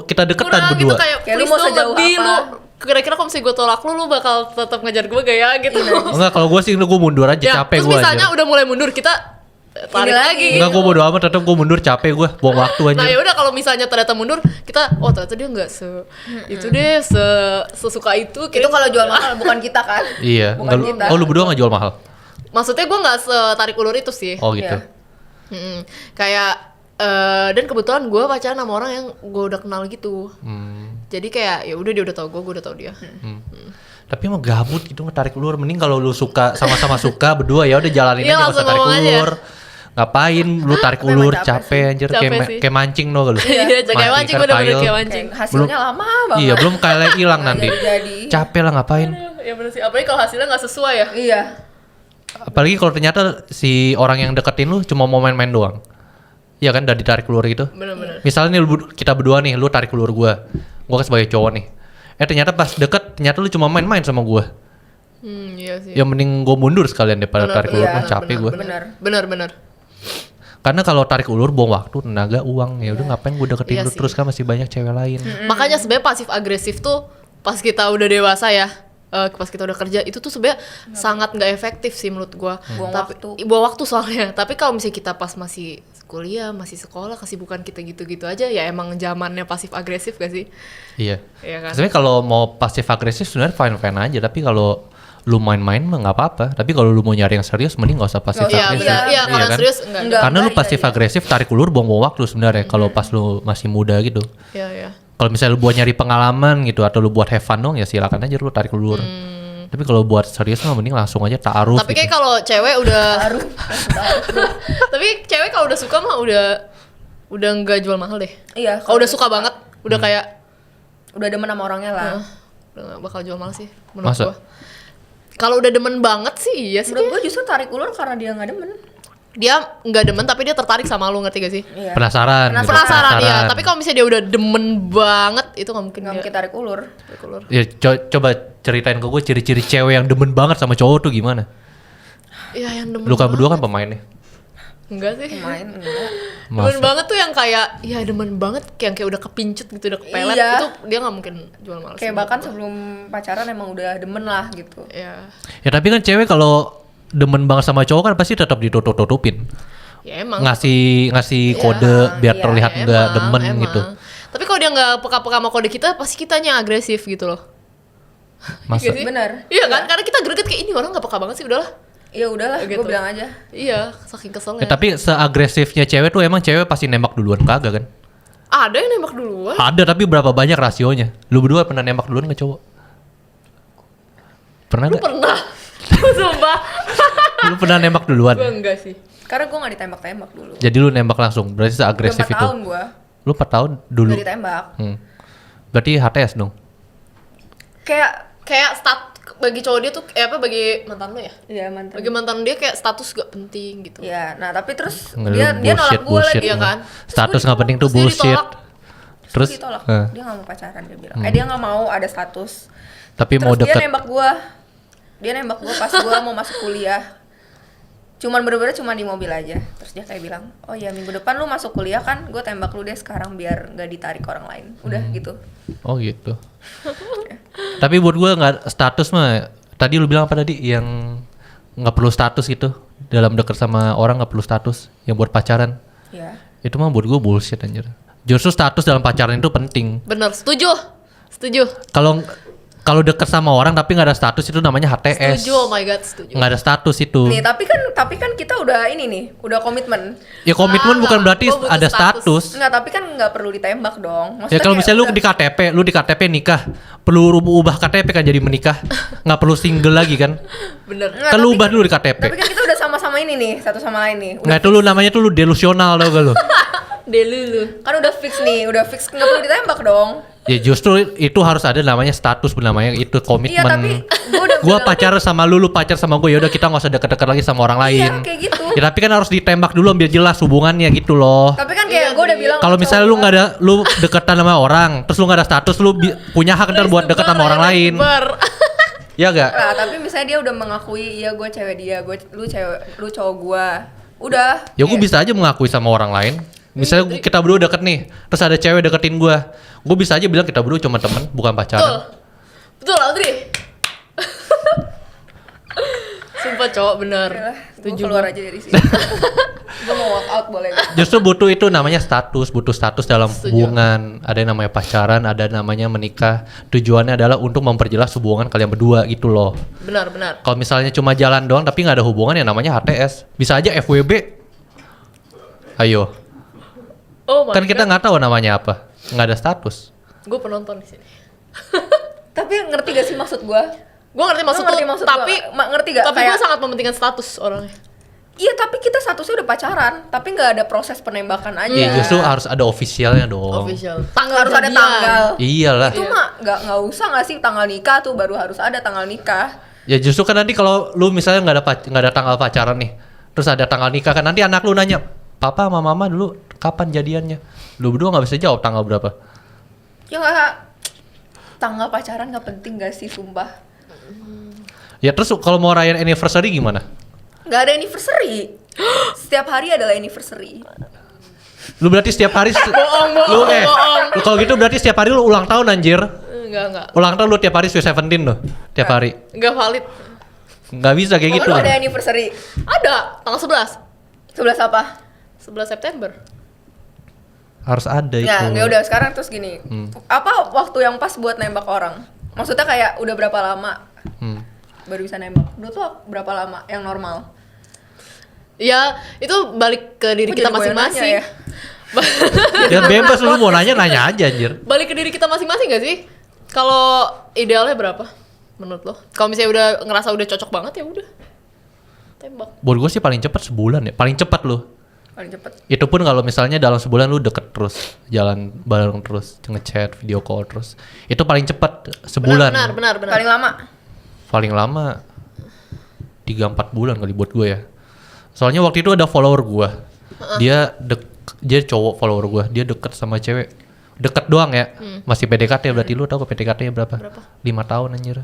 kita deketan kurang berdua. gitu kayak Kayak lu please mau dong sejauh lebih apa? lu. Kira-kira kalau misalnya gue tolak lu bakal tetap ngejar gue gak ya gitu. Enggak, kalau gue sih gue mundur aja, Ya, capek terus gue misalnya anjir. udah mulai mundur, kita tarik Ini lagi. lagi. Enggak, gue bodo amat, tetep gue mundur, capek gue, buang waktu Nah anjir. ya udah kalau misalnya ternyata mundur, kita ternyata dia nggak itu deh sesuka itu. Itu kalau jual mahal bukan kita kan. Iya, Bukan enggak lu. kita. Oh lu berdua nggak jual mahal? Maksudnya gue nggak setarik ulur itu sih. Oh gitu. Iya. Kayak dan kebetulan gue pacaran sama orang yang gue udah kenal gitu. Jadi kayak ya udah dia udah tau gue udah tau dia. Tapi emang gabut gitu ngetarik ulur. Mending kalau lu suka sama-sama suka berdua ya udah jalanin Iya, aja, nggak usah langsung tarik ngomong aja. ulur. Ngapain lu tarik Memang ulur, capek capek anjir, Capek kayak sih. kayak mancing no lu. Iya, kayak mancing ikan bener-bener pail. kayak mancing. Kayak hasilnya lama banget. Iya, belum kayak hilang nanti. Jadi. Capek lah ngapain. Ya bener sih, apalagi kalau hasilnya nggak sesuai ya. Iya. Apalagi kalau ternyata si orang yang deketin lu cuma mau main-main doang. Iya kan, udah ditarik ulur gitu. Bener-bener. Misalnya nih kita berdua nih, lu tarik ulur gua kan sebagai cowok nih. Ternyata pas deket, ternyata lu cuma main-main sama gua. Iya sih. Ya mending gua mundur sekalian daripada Bener, tarik ulur, iya, capek gua. Bener. Karena kalau tarik ulur buang waktu, tenaga, uang. Ya udah ngapain gue deketin Iya lu sih. terus kan masih banyak cewek lain. Makanya sebenarnya pasif agresif tuh pas kita udah dewasa ya, pas kita udah kerja itu tuh sebenarnya sangat nggak efektif sih menurut gua. Buang waktu. Buang waktu soalnya. Tapi kalau misalnya kita pas masih kuliah, masih sekolah, kesibukan kita gitu-gitu aja, ya emang zamannya pasif agresif gak sih? Iya. Iya kan? Sebenarnya kalau mau pasif agresif sebenarnya fine aja. Tapi kalau lu main-main mah nggak apa-apa. Tapi kalau lu mau nyari yang serius, mending nggak usah pasif Nggak usah. agresif. Iya, kalau kan? serius enggak. Enggak. Karena lu iya, pasif agresif tarik ulur buang-buang waktu sebenarnya. Kalau pas lu masih muda gitu. Iya. Kalau misalnya lu buat nyari pengalaman gitu atau lu buat have fun dong ya silakan aja lu tarik ulur. Tapi kalau buat serius mah mending langsung aja ta'aruf. Tapi kayak gitu. kalau cewek udah Tapi cewek kalau udah suka mah udah nggak jual mahal deh. Iya. Kalau udah suka banget, udah kayak udah demen sama orangnya lah. udah gak bakal jual mahal sih menurut Masa? gua. Kalau udah demen banget sih iya sih. Menurut gue justru tarik ulur karena dia nggak demen. Dia nggak demen tapi dia tertarik sama lu, ngerti gak sih? Iya. Penasaran. gitu, Penasaran ya. Tapi kalau misalnya dia udah demen banget itu nggak mungkin Nggak dia mungkin tarik ulur. tarik ulur. Ya coba ceritain ke gue ciri-ciri cewek yang demen banget sama cowok tuh gimana? Iya yang demen. Lu kan banget. berdua kan pemainnya. Enggak sih. Main enggak. Demen Masa? banget tuh yang kayak ya demen banget kayak udah kepincut gitu, udah kepelet Iya. itu dia nggak mungkin jual mahal. sih Kayak menurut bahkan gua. sebelum pacaran emang udah demen lah gitu. Ya. Ya tapi kan cewek kalau demen banget sama cowok kan pasti tetap ditutup-tutupin. Ya emang. Ngasih Iya, kode biar iya, terlihat Ya, enggak emang, demen emang. gitu. Tapi kalau dia nggak peka-peka sama kode kita, pasti kitanya yang agresif gitu loh. Masa? Iya sih? Bener. Iya kan? Karena kita greget kayak ini orang nggak peka banget sih, udahlah. Ya udahlah, Gitu. gue bilang aja. Iya, saking keselnya. Tapi seagresifnya cewek tuh emang cewek pasti nembak duluan kagak kan? Ada yang nembak duluan. Ada tapi berapa banyak rasionya? Lu berdua pernah nembak duluan ke cowok? Pernah Lu gak? pernah? Sumpah. Lu pernah nembak duluan? Gue enggak sih. Karena gue nggak ditembak-tembak dulu. Jadi lu nembak langsung, berarti Udah seagresif 4 itu. tahun gue Lu 4 tahun dulu. nggak ditembak. Berarti HTS dong? Kayak Bagi cowok dia tuh bagi mantan lu ya? ya mantan. Bagi mantan dia kayak status gak penting gitu. Ya, nah tapi terus Nggak, dia nolak gue lagi. Iya kan? Status nggak penting tuh Terus dia bullshit. ditolak. Terus ditolak. eh, Dia nggak mau pacaran dia bilang. Dia nggak mau ada status. tapi Terus mau dia deket. nembak gue. Dia nembak gue pas gue mau masuk kuliah. Cuman bener-bener cuma di mobil aja. Terus dia kayak bilang, oh ya minggu depan lu masuk kuliah kan, gue tembak lu deh sekarang biar nggak ditarik orang lain. Udah gitu. Oh gitu. Tapi buat gue nggak status mah. Tadi lu bilang apa tadi yang nggak perlu status gitu dalam deket sama orang nggak perlu status yang buat pacaran. Ya. Itu mah buat gue bullshit anjir. Justru status dalam pacaran itu penting. Bener, setuju. Setuju. Kalau Kalau deket sama orang tapi nggak ada status itu namanya HTS. Setuju, oh my god, setuju. Nggak ada status itu. Nih, tapi kan kita udah ini nih, udah komitmen. Ya komitmen bukan berarti gua butuh ada status. status. Enggak, tapi kan nggak perlu ditembak dong. Ya kalau kayak misalnya lu udah- di KTP nikah, perlu ubah KTP kan jadi menikah, nggak perlu single lagi kan? Bener. Nggak, Kan lu tapi- ubah dulu di KTP. Tapi kan kita udah sama-sama ini nih, satu sama lain nih. Nggak itu lu namanya tuh lu delusional tau gak lu? Dulu. Kan udah fix nih, udah fix nggak perlu ditembak dong. Ya justru itu harus ada namanya status, namanya itu komitmen. Iya, tapi Gua pacar sama lu pacar sama gue, ya udah kita nggak usah deket-deket lagi sama orang lain. Iya, kayak gitu. Ya tapi kan harus ditembak dulu biar jelas hubungannya gitu loh. Tapi kan Iya, kayak gue udah Dri. bilang Kalau ke misalnya cowok lu nggak ada, lu deketan sama orang, terus lu nggak ada status, lu punya hak ntar buat deket sama orang lain. Ya gak? Nah, tapi misalnya dia udah mengakui, iya gue cewek dia, lu cowok gue. Udah. Ya gue Kayak- bisa aja mengakui sama orang lain. Misalnya kita berdua deket nih, terus ada cewek deketin gue bisa aja bilang kita berdua cuma temen, bukan Betul. pacaran. Betul, Audrey. Sumpah cowok bener. Yalah, gue Setuju keluar gua. aja dari sini. Gue mau walk out boleh gak? Justru butuh itu namanya status, butuh status dalam Setuju. hubungan. Ada yang namanya pacaran, ada namanya menikah. Tujuannya adalah untuk memperjelas hubungan kalian berdua gitu loh. Benar. Kalau misalnya cuma jalan doang tapi nggak ada hubungan ya namanya HTS. Bisa aja FWB. Ayo, Oh my kan kita god. nggak tahu namanya apa, nggak ada status. Gue penonton di sini. Tapi ngerti gak sih maksud gue? Gue ngerti maksud ngerti lu, maksud tapi gua? Ngerti gak? Tapi gue sangat mementingkan status orangnya. Iya, tapi kita statusnya udah pacaran, tapi nggak ada proses penembakan aja. Ya justru harus ada officialnya dong. Official. Tanggal harus ada jadian. tanggal. Iyalah. Itu mah nggak usah nggak sih tanggal nikah tuh baru harus ada tanggal nikah. Ya justru kan nanti kalau lu misalnya nggak ada tanggal pacaran nih, terus ada tanggal nikah kan nanti anak lu nanya, papa sama mama dulu kapan jadiannya? Lu berdua nggak bisa jawab tanggal berapa. Ya nggak, tanggal pacaran nggak penting gak sih, sumpah. Ya terus kalau mau rayain anniversary gimana? Nggak ada anniversary. Setiap hari adalah anniversary. Lu berarti setiap hari Bohong. lu kalau gitu berarti setiap hari lu ulang tahun anjir. Enggak. Ulang tahun lu tiap hari Sweet 17 lu. Tiap hari. Enggak valid. Nggak bisa kayak gitu. Pokoknya ada anniversary. Ada, tanggal 11. 11 apa? 11 September. Harus ada itu. Ya udah sekarang terus gini. Apa waktu yang pas buat nembak orang? Maksudnya kayak udah berapa lama Hmm. baru bisa nembak? Udah tuh berapa lama yang normal? Ya, itu balik ke diri Kok kita jadi gua yang masing-masing. nanya ya? Ya bebas lu mau nanya aja anjir. Balik ke diri kita masing-masing gak sih? Kalau idealnya berapa menurut lo? Kalau misalnya udah ngerasa udah cocok banget ya udah. Tembak. Buat gue sih paling cepat sebulan ya. Paling cepat lu. Paling cepet. Itu pun kalau misalnya dalam sebulan lu deket terus, jalan bareng terus, ngechat, video call terus. Itu paling cepat sebulan. Benar. Paling lama? Paling lama 3-4 bulan kali buat gue ya. Soalnya waktu itu ada follower gue. Dia cowok follower gue, dia deket sama cewek. Deket doang ya. Masih PDKT berarti lu tahu PDKT-nya berapa? 5 tahun anjir.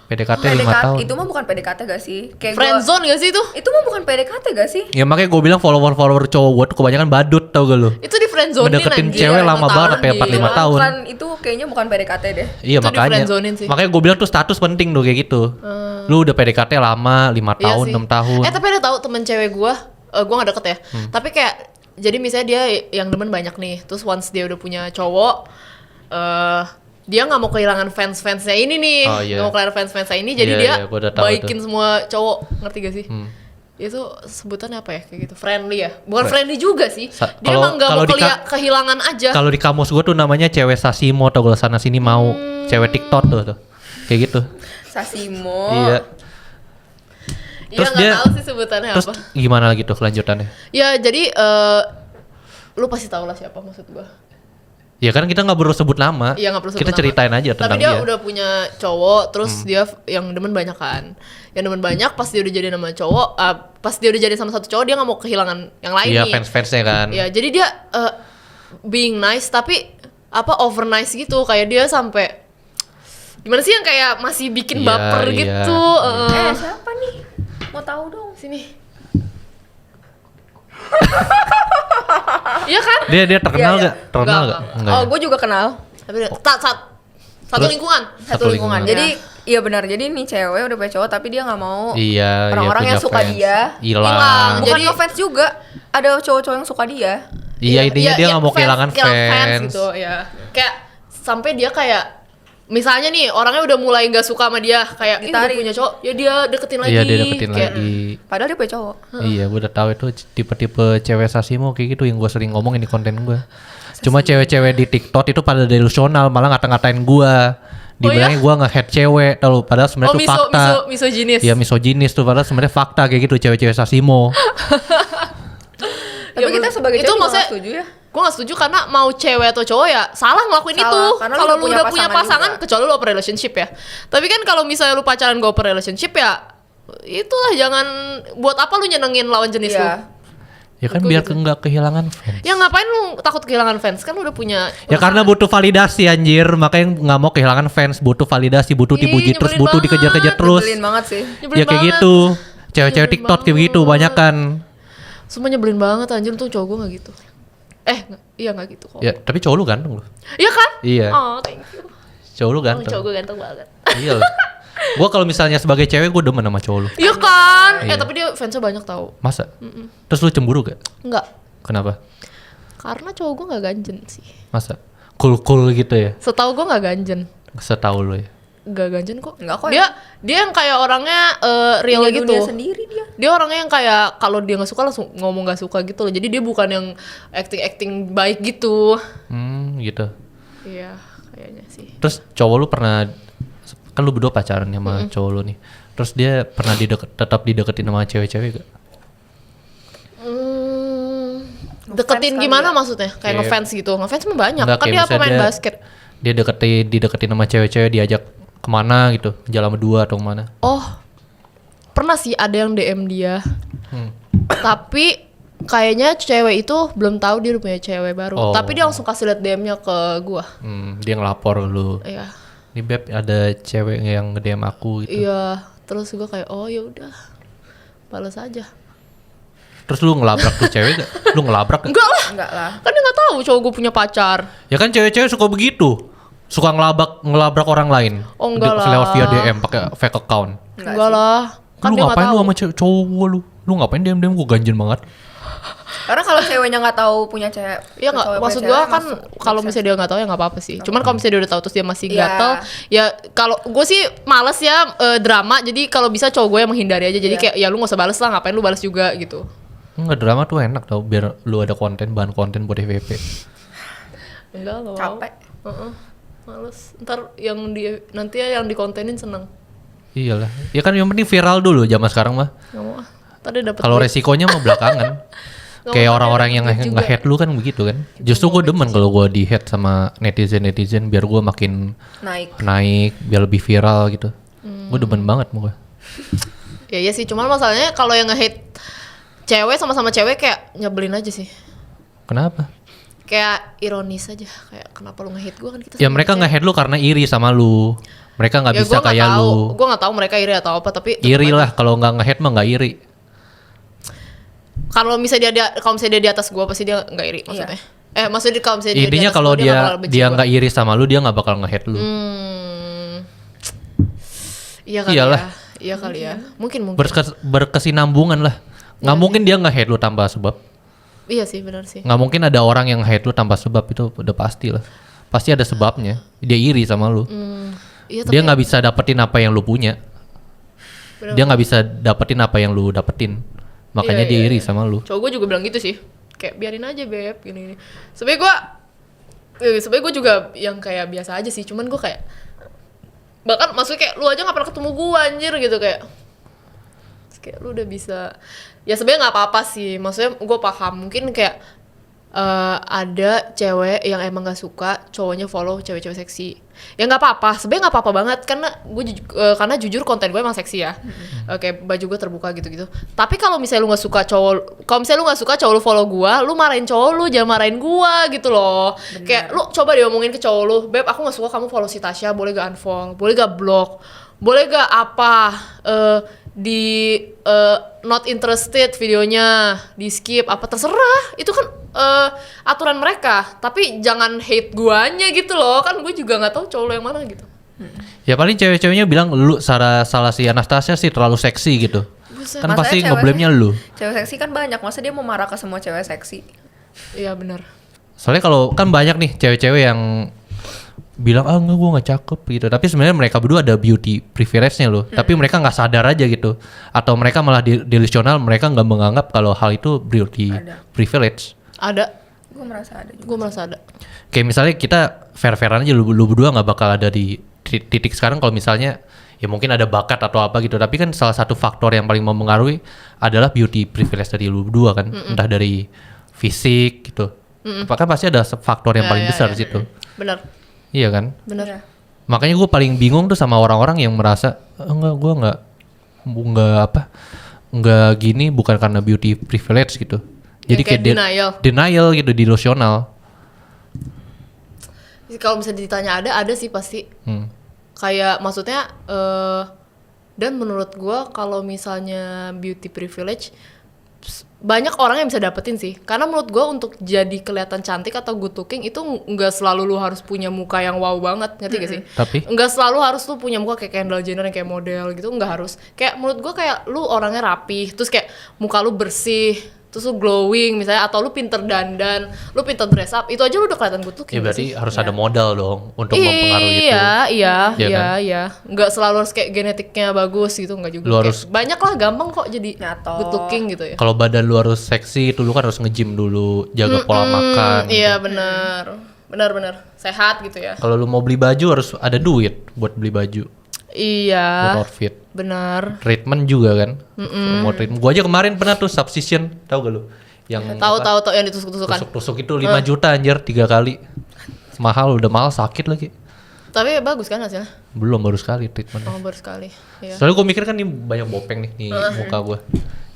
PDKT 5 tahun. Itu mah bukan PDKT gak sih? Kayak Friendzone gak sih itu? itu mah bukan PDKT gak sih? Ya makanya gue bilang follower cowok gue tuh kebanyakan badut tau gak lu? Itu di friendzone Mendeketin cewek lama banget sampai 45 tahun. Bukan, itu kayaknya bukan PDKT deh. Iya Itu makanya. di-friendzonein sih. Makanya gue bilang tuh status penting tuh kayak gitu. Lu udah PDKT lama 5 tahun, 6 tahun. Tapi ada tahu temen cewek gue gak deket ya. Tapi kayak jadi misalnya dia yang demen banyak nih. Terus once dia udah punya cowok, dia nggak mau kehilangan fans-fansnya ini nih. Oh, iya. Nggak mau kehilangan fans-fansnya ini. Jadi Iya, dia iya, gua udah tahu baikin tuh. semua cowok. Ngerti gak sih? Itu sebutannya apa ya kayak gitu? Friendly ya? Bukan friendly juga sih. Dia Kalau- emang nggak mau kalau kehilangan aja. Kalau di kamus gue tuh namanya cewek sasimo atau kalau sana sini mau. Cewek TikTok tuh. Kayak gitu. Sasimo. Iya. Iya terus nggak dia- tahu sih sebutannya Terus apa. gimana lagi tuh kelanjutannya? Ya jadi lu pasti tahu lah siapa maksud gua. Ya kan kita nggak perlu sebut nama. Iya nggak perlu sebut Kita nama. ceritain aja Tapi tentang dia dia. udah punya cowok, terus dia yang demen banyak kan. Yang demen banyak pas dia udah jadi sama cowok, pas dia udah jadi sama satu cowok dia nggak mau kehilangan yang lain Iya nih. fans-fansnya kan. Iya jadi dia being nice tapi over nice gitu, kayak dia sampai gimana sih yang kayak masih bikin Iya, baper iya. gitu. Siapa nih? Mau tahu dong. Sini. Iya kan? Dia terkenal Iya, nggak? Terkenal Enggak, nggak? enggak. Enggak. Oh, ya? gue juga kenal. Tapi satu Terus? lingkungan. Satu lingkungan. Jadi iya benar. Jadi nih cewek udah punya cowok tapi dia nggak mau Iya. orang-orang iya, yang punya suka fans. dia Hilang. bukan Jadi- ngefans juga. Ada cowok-cowok yang suka dia. Iya intinya dia nggak mau kehilangan fans. gitu ya. Kayak sampai dia kayak misalnya nih orangnya udah mulai nggak suka sama dia, kayak udah Ditarik. punya cowok, ya dia deketin lagi. Iya dia deketin kayak, lagi. Padahal dia punya cowok. Iya gue udah tahu itu tipe-tipe cewek Sasimo kayak gitu yang gue sering ngomongin di konten gue. Cuma cewek-cewek di TikTok itu pada delusional, malah ngata-ngatain gue. Dibilangnya gue nge-hate cewek, tahu padahal sebenarnya itu fakta. Misoginis. Iya misoginis tuh, padahal sebenarnya fakta kayak gitu cewek-cewek Sasimo. Tapi kita sebagai itu cewek juga maksudnya nggak setuju ya. gue gak setuju karena mau cewek atau cowok ya salah ngelakuin Salah, itu. karena lu Kalau udah lu punya udah punya pasangan pasangan, juga. kecuali lu open relationship ya. Tapi kan kalau misalnya lu pacaran gue open relationship ya, itulah jangan buat apa lu nyenengin lawan jenis lu. Iya. Ya kan Gua biar gitu. nggak kehilangan fans. Ya ngapain lu takut kehilangan fans, kan lu udah punya Ya karena butuh validasi anjir, makanya nggak mau kehilangan fans, butuh validasi, butuh Ih, dipuji terus, nyebelin butuh dikejar-kejar banget, terus. Nyebelin banget sih. Nyebelin Ya kayak banget. gitu. Cewek-cewek Nyebelin TikTok kayak gitu banget. banyak kan. Semua nyebelin banget anjir, tuh cowok gue gak gitu. Iya gak gitu kok. Ya, tapi cowok lu ganteng loh. Iya kan? Iya. Oh thank you. Cowok lu Oh, ganteng. cowok gue ganteng banget. Iya lah. Gua kalau misalnya sebagai cewek gue demen sama cowok lu. Iya kan? Iya. Tapi dia fansnya banyak tau. Masa? Terus lu cemburu gak? Enggak. Kenapa? Karena cowok gue gak ganjen sih. Masa? Cool gitu ya? Setahu gue gak ganjen. Setahu lu ya? Gak ganjen kok. Enggak kok. Dia yang kayak orangnya real Punya gitu. dunia sendiri dia. Dia orangnya yang kayak kalau dia nggak suka langsung ngomong nggak suka gitu loh. Jadi dia bukan yang acting baik gitu. Gitu. Iya, kayaknya sih. Terus cowok lu pernah, kan lu berdua pacaran sama cowok lu nih. Terus dia pernah tetap dideketin sama cewek-cewek gak? Deketin kali gimana ya? maksudnya? Kayak Kayak- ngefans gitu. Ngefans mah banyak. Enggak, Kan kayak dia misalnya pemain dia- basket. Dia dideketin sama cewek-cewek, diajak kemana gitu, jalan berdua atau kemana? Oh, pernah sih ada yang DM dia. Tapi kayaknya cewek itu belum tahu dia udah punya cewek baru. Oh. Tapi dia langsung kasih liat DM-nya ke gua. Dia ngelapor lu. Iya. Nih Beb, ada cewek yang nge-DM aku gitu. Iya. Terus gua kayak oh ya udah, balas aja. Terus lu ngelabrak tuh cewek gak? Lu ngelabrak gak? Enggak lah. Enggak lah. Kan dia nggak tahu cowok gue punya pacar. Ya kan cewek-cewek suka begitu. Suka ngelabrak orang lain. Oh, enggak lah. Lewat via DM pakai fake account. Enggak lah. Kan Lu dia nggak ngapain tahu. lu sama cowok gua lu? Lu ngapain DM gua ganjen banget? Karena kalau ceweknya nggak tahu punya cewek. Iya nggak, cowok maksud punya gua cewek, kan masuk kalau bisa. misalnya dia nggak tahu ya nggak apa-apa sih. Cuman kalau misalnya dia udah tahu terus dia masih Iya. gatel, ya kalau gue sih males ya drama. Jadi kalau bisa cowok gue yang menghindari aja. Jadi Iya. kayak ya lu nggak usah bales lah, ngapain lu bales juga gitu. Enggak, drama tuh enak tau, biar lu ada bahan konten buat FVP. Enggak, nggak mau. Capek. Males. Ntar nanti ya yang dikontenin seneng. Iyalah. Ya kan yang penting viral dulu zaman sekarang mah. Nggak mau. Tadi dapat. Kalau resikonya mah belakangan. Nggak Kayak mau, orang-orang ada yang duit juga. nge-hate lu kan begitu kan. Justru gue demen kalau gue di-hate sama netizen biar gue makin naik, biar lebih viral gitu. Gue demen banget muka. Ya iya sih, cuman masalahnya kalau yang nge-hate cewek sama-sama cewek kayak nyebelin aja sih. Kenapa? Kayak ironis aja, kayak kenapa lu nge-hate gue kan kita Ya sama mereka cewek. nge-hate lu karena iri sama lu. Mereka nggak Ya bisa gua nggak kayak tahu. lu. Gue nggak tahu mereka iri atau apa, tapi Iri lah, kalau nggak nge-hate mah nggak iri. kalau misalnya dia di atas gue pasti dia nggak iri maksudnya. Maksudnya kalau misalnya dia di Intinya atas kalau gua, nggak bakal benci dia gua. nggak iri sama lu, dia nggak bakal nge-hate lu. Iya kali Iyalah. ya. Iya kali ya. Mungkin. Berkesinambungan lah. Nggak mungkin dia nge-hate lu tanpa sebab. Iya sih, benar sih. Nggak mungkin ada orang yang hate lu tanpa sebab, itu udah pasti lah. Pasti ada sebabnya. Dia iri sama lu. Iya, Dia nggak bisa dapetin apa yang lu punya. Bener. Dia nggak bisa dapetin apa yang lu dapetin. Makanya Iya, dia iya, iri iya. sama lu. Cowok gue juga bilang gitu sih. Kayak biarin aja beb gini. Sebenernya gue juga yang kayak biasa aja sih. Cuman gue kayak bahkan maksudnya kayak lu aja nggak pernah ketemu gue anjir gitu kayak. Terus kayak lu udah bisa. Ya sebenarnya nggak apa-apa sih. Maksudnya gue paham mungkin kayak ada cewek yang emang gak suka cowoknya follow cewek-cewek seksi. Ya nggak apa-apa, sebenarnya nggak apa-apa banget karena karena jujur konten gue emang seksi ya. Kayak baju gue terbuka gitu-gitu. Tapi kalau misalnya lu nggak suka cowok lu follow gue, lu marahin cowok lu, jangan marahin gue gitu loh. Kayak lu coba deh ngomongin ke cowok lu, beb aku nggak suka kamu follow si Tasya, boleh gak unfollow, boleh gak block, boleh gak apa di not interested videonya, di skip apa terserah, itu kan aturan mereka. Tapi jangan hate guanya gitu loh, kan gue juga nggak tahu cowok lo yang mana gitu. Ya paling cewek-ceweknya bilang lu salah si Anastasia sih terlalu seksi gitu. Buset. Kan Masanya pasti cewek- ngeblamenya lu. Cewek seksi kan banyak, masa dia mau marah ke semua cewek seksi? Iya benar. Soalnya kalau kan banyak nih cewek-cewek yang bilang enggak gue nggak cakep gitu, tapi sebenarnya mereka berdua ada beauty privilege-nya loh, tapi mereka nggak sadar aja gitu, atau mereka malah delusional, mereka nggak menganggap kalau hal itu beauty privilege. Ada. Gue merasa ada juga. Gue merasa ada. Kayak misalnya kita fair-fairan aja, lu berdua nggak bakal ada di titik sekarang kalau misalnya ya mungkin ada bakat atau apa gitu, tapi kan salah satu faktor yang paling mempengaruhi adalah beauty privilege dari lu berdua kan, entah dari fisik gitu, kan pasti ada faktor yang paling besar di situ. Benar. Iya kan? Benar. Iya. Makanya gue paling bingung tuh sama orang-orang yang merasa enggak, gue nggak gini bukan karena beauty privilege gitu. Jadi kayak denial gitu, delusional. Kalau misalnya ditanya ada sih pasti. Kayak maksudnya dan menurut gue kalau misalnya beauty privilege banyak orang yang bisa dapetin sih, karena menurut gue untuk jadi kelihatan cantik atau good looking itu nggak selalu lu harus punya muka yang wow banget, ngerti gak sih? Tapi nggak selalu harus lu punya muka kayak Kendall Jenner yang kayak model gitu, nggak harus. Kayak menurut gue kayak lu orangnya rapih, terus kayak muka lu bersih, terus lu glowing misalnya, atau lu pinter dandan, lu pinter dress up, itu aja lu udah kelihatan good looking. ya berarti sih? harus ada modal dong untuk mempengaruhi itu. Iya. Nggak selalu harus kayak genetiknya bagus gitu, nggak juga. Lu Kayak harus banyak lah, gampang kok jadi Nyato. good looking gitu ya. Kalau badan lu harus seksi, itu lu kan harus nge-gym dulu, jaga pola makan. Iya benar, sehat gitu ya. Kalau lu mau beli baju harus ada duit buat beli baju, Iya, buat outfit. benar. Treatment juga kan. Mau treatment. Gua aja kemarin pernah tuh substation, tahu gak lu? Yang Tahu yang ditusuk-tusukan. tusuk-tusuk itu 5 juta anjir 3 kali. Mahal, udah mahal, sakit lagi. Tapi bagus kan hasilnya? Belum, baru sekali treatment. Oh, baru sekali. Iya. Soalnya gue mikir kan nih banyak bopeng nih di muka gue.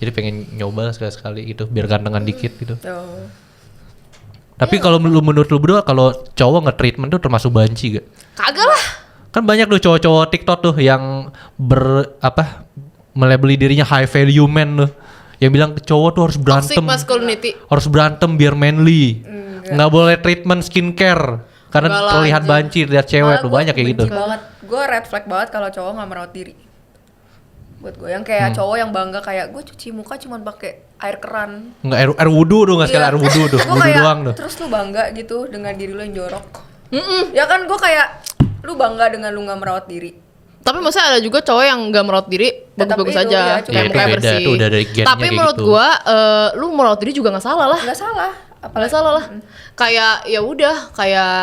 Jadi pengen nyoba sekali-sekali gitu biar gantengan dikit gitu. Oh. Tapi kalau menurut lu berdua kalau cowok nge-treatment tuh termasuk banci gak? Kagak lah. Kan banyak tuh cowok-cowok TikTok tuh yang melabeli dirinya high value man tuh. Yang bilang cowok tuh harus Toxic berantem. masculinity. Harus berantem biar manly. Nggak boleh treatment skincare. Karena Enggak lah, terlihat anjir. banci, lihat cewek Malah tuh gua banyak kayak gitu. benci banget. Gue red flag banget kalau cowok nggak merawat diri. Buat gue yang kayak cowok yang bangga kayak gue cuci muka cuman pakai air keran. Nggak air wudhu tuh, nggak sekali air wudhu tuh. Gua Wudhu kayak, doang tuh. terus lu bangga gitu dengan diri lu yang jorok. Ya kan gue kayak lu bangga dengan lu nggak merawat diri. Tapi maksudnya ada juga cowok yang nggak merawat diri, bagus-bagus Tapi itu, aja, ya, kayak cuma itu mukanya beda, bersih. itu udah dari gennya Tapi kayak menurut gitu. gua, lu merawat diri juga nggak salah lah. Nggak salah. Nggak salah lah. Kayak ya udah, kayak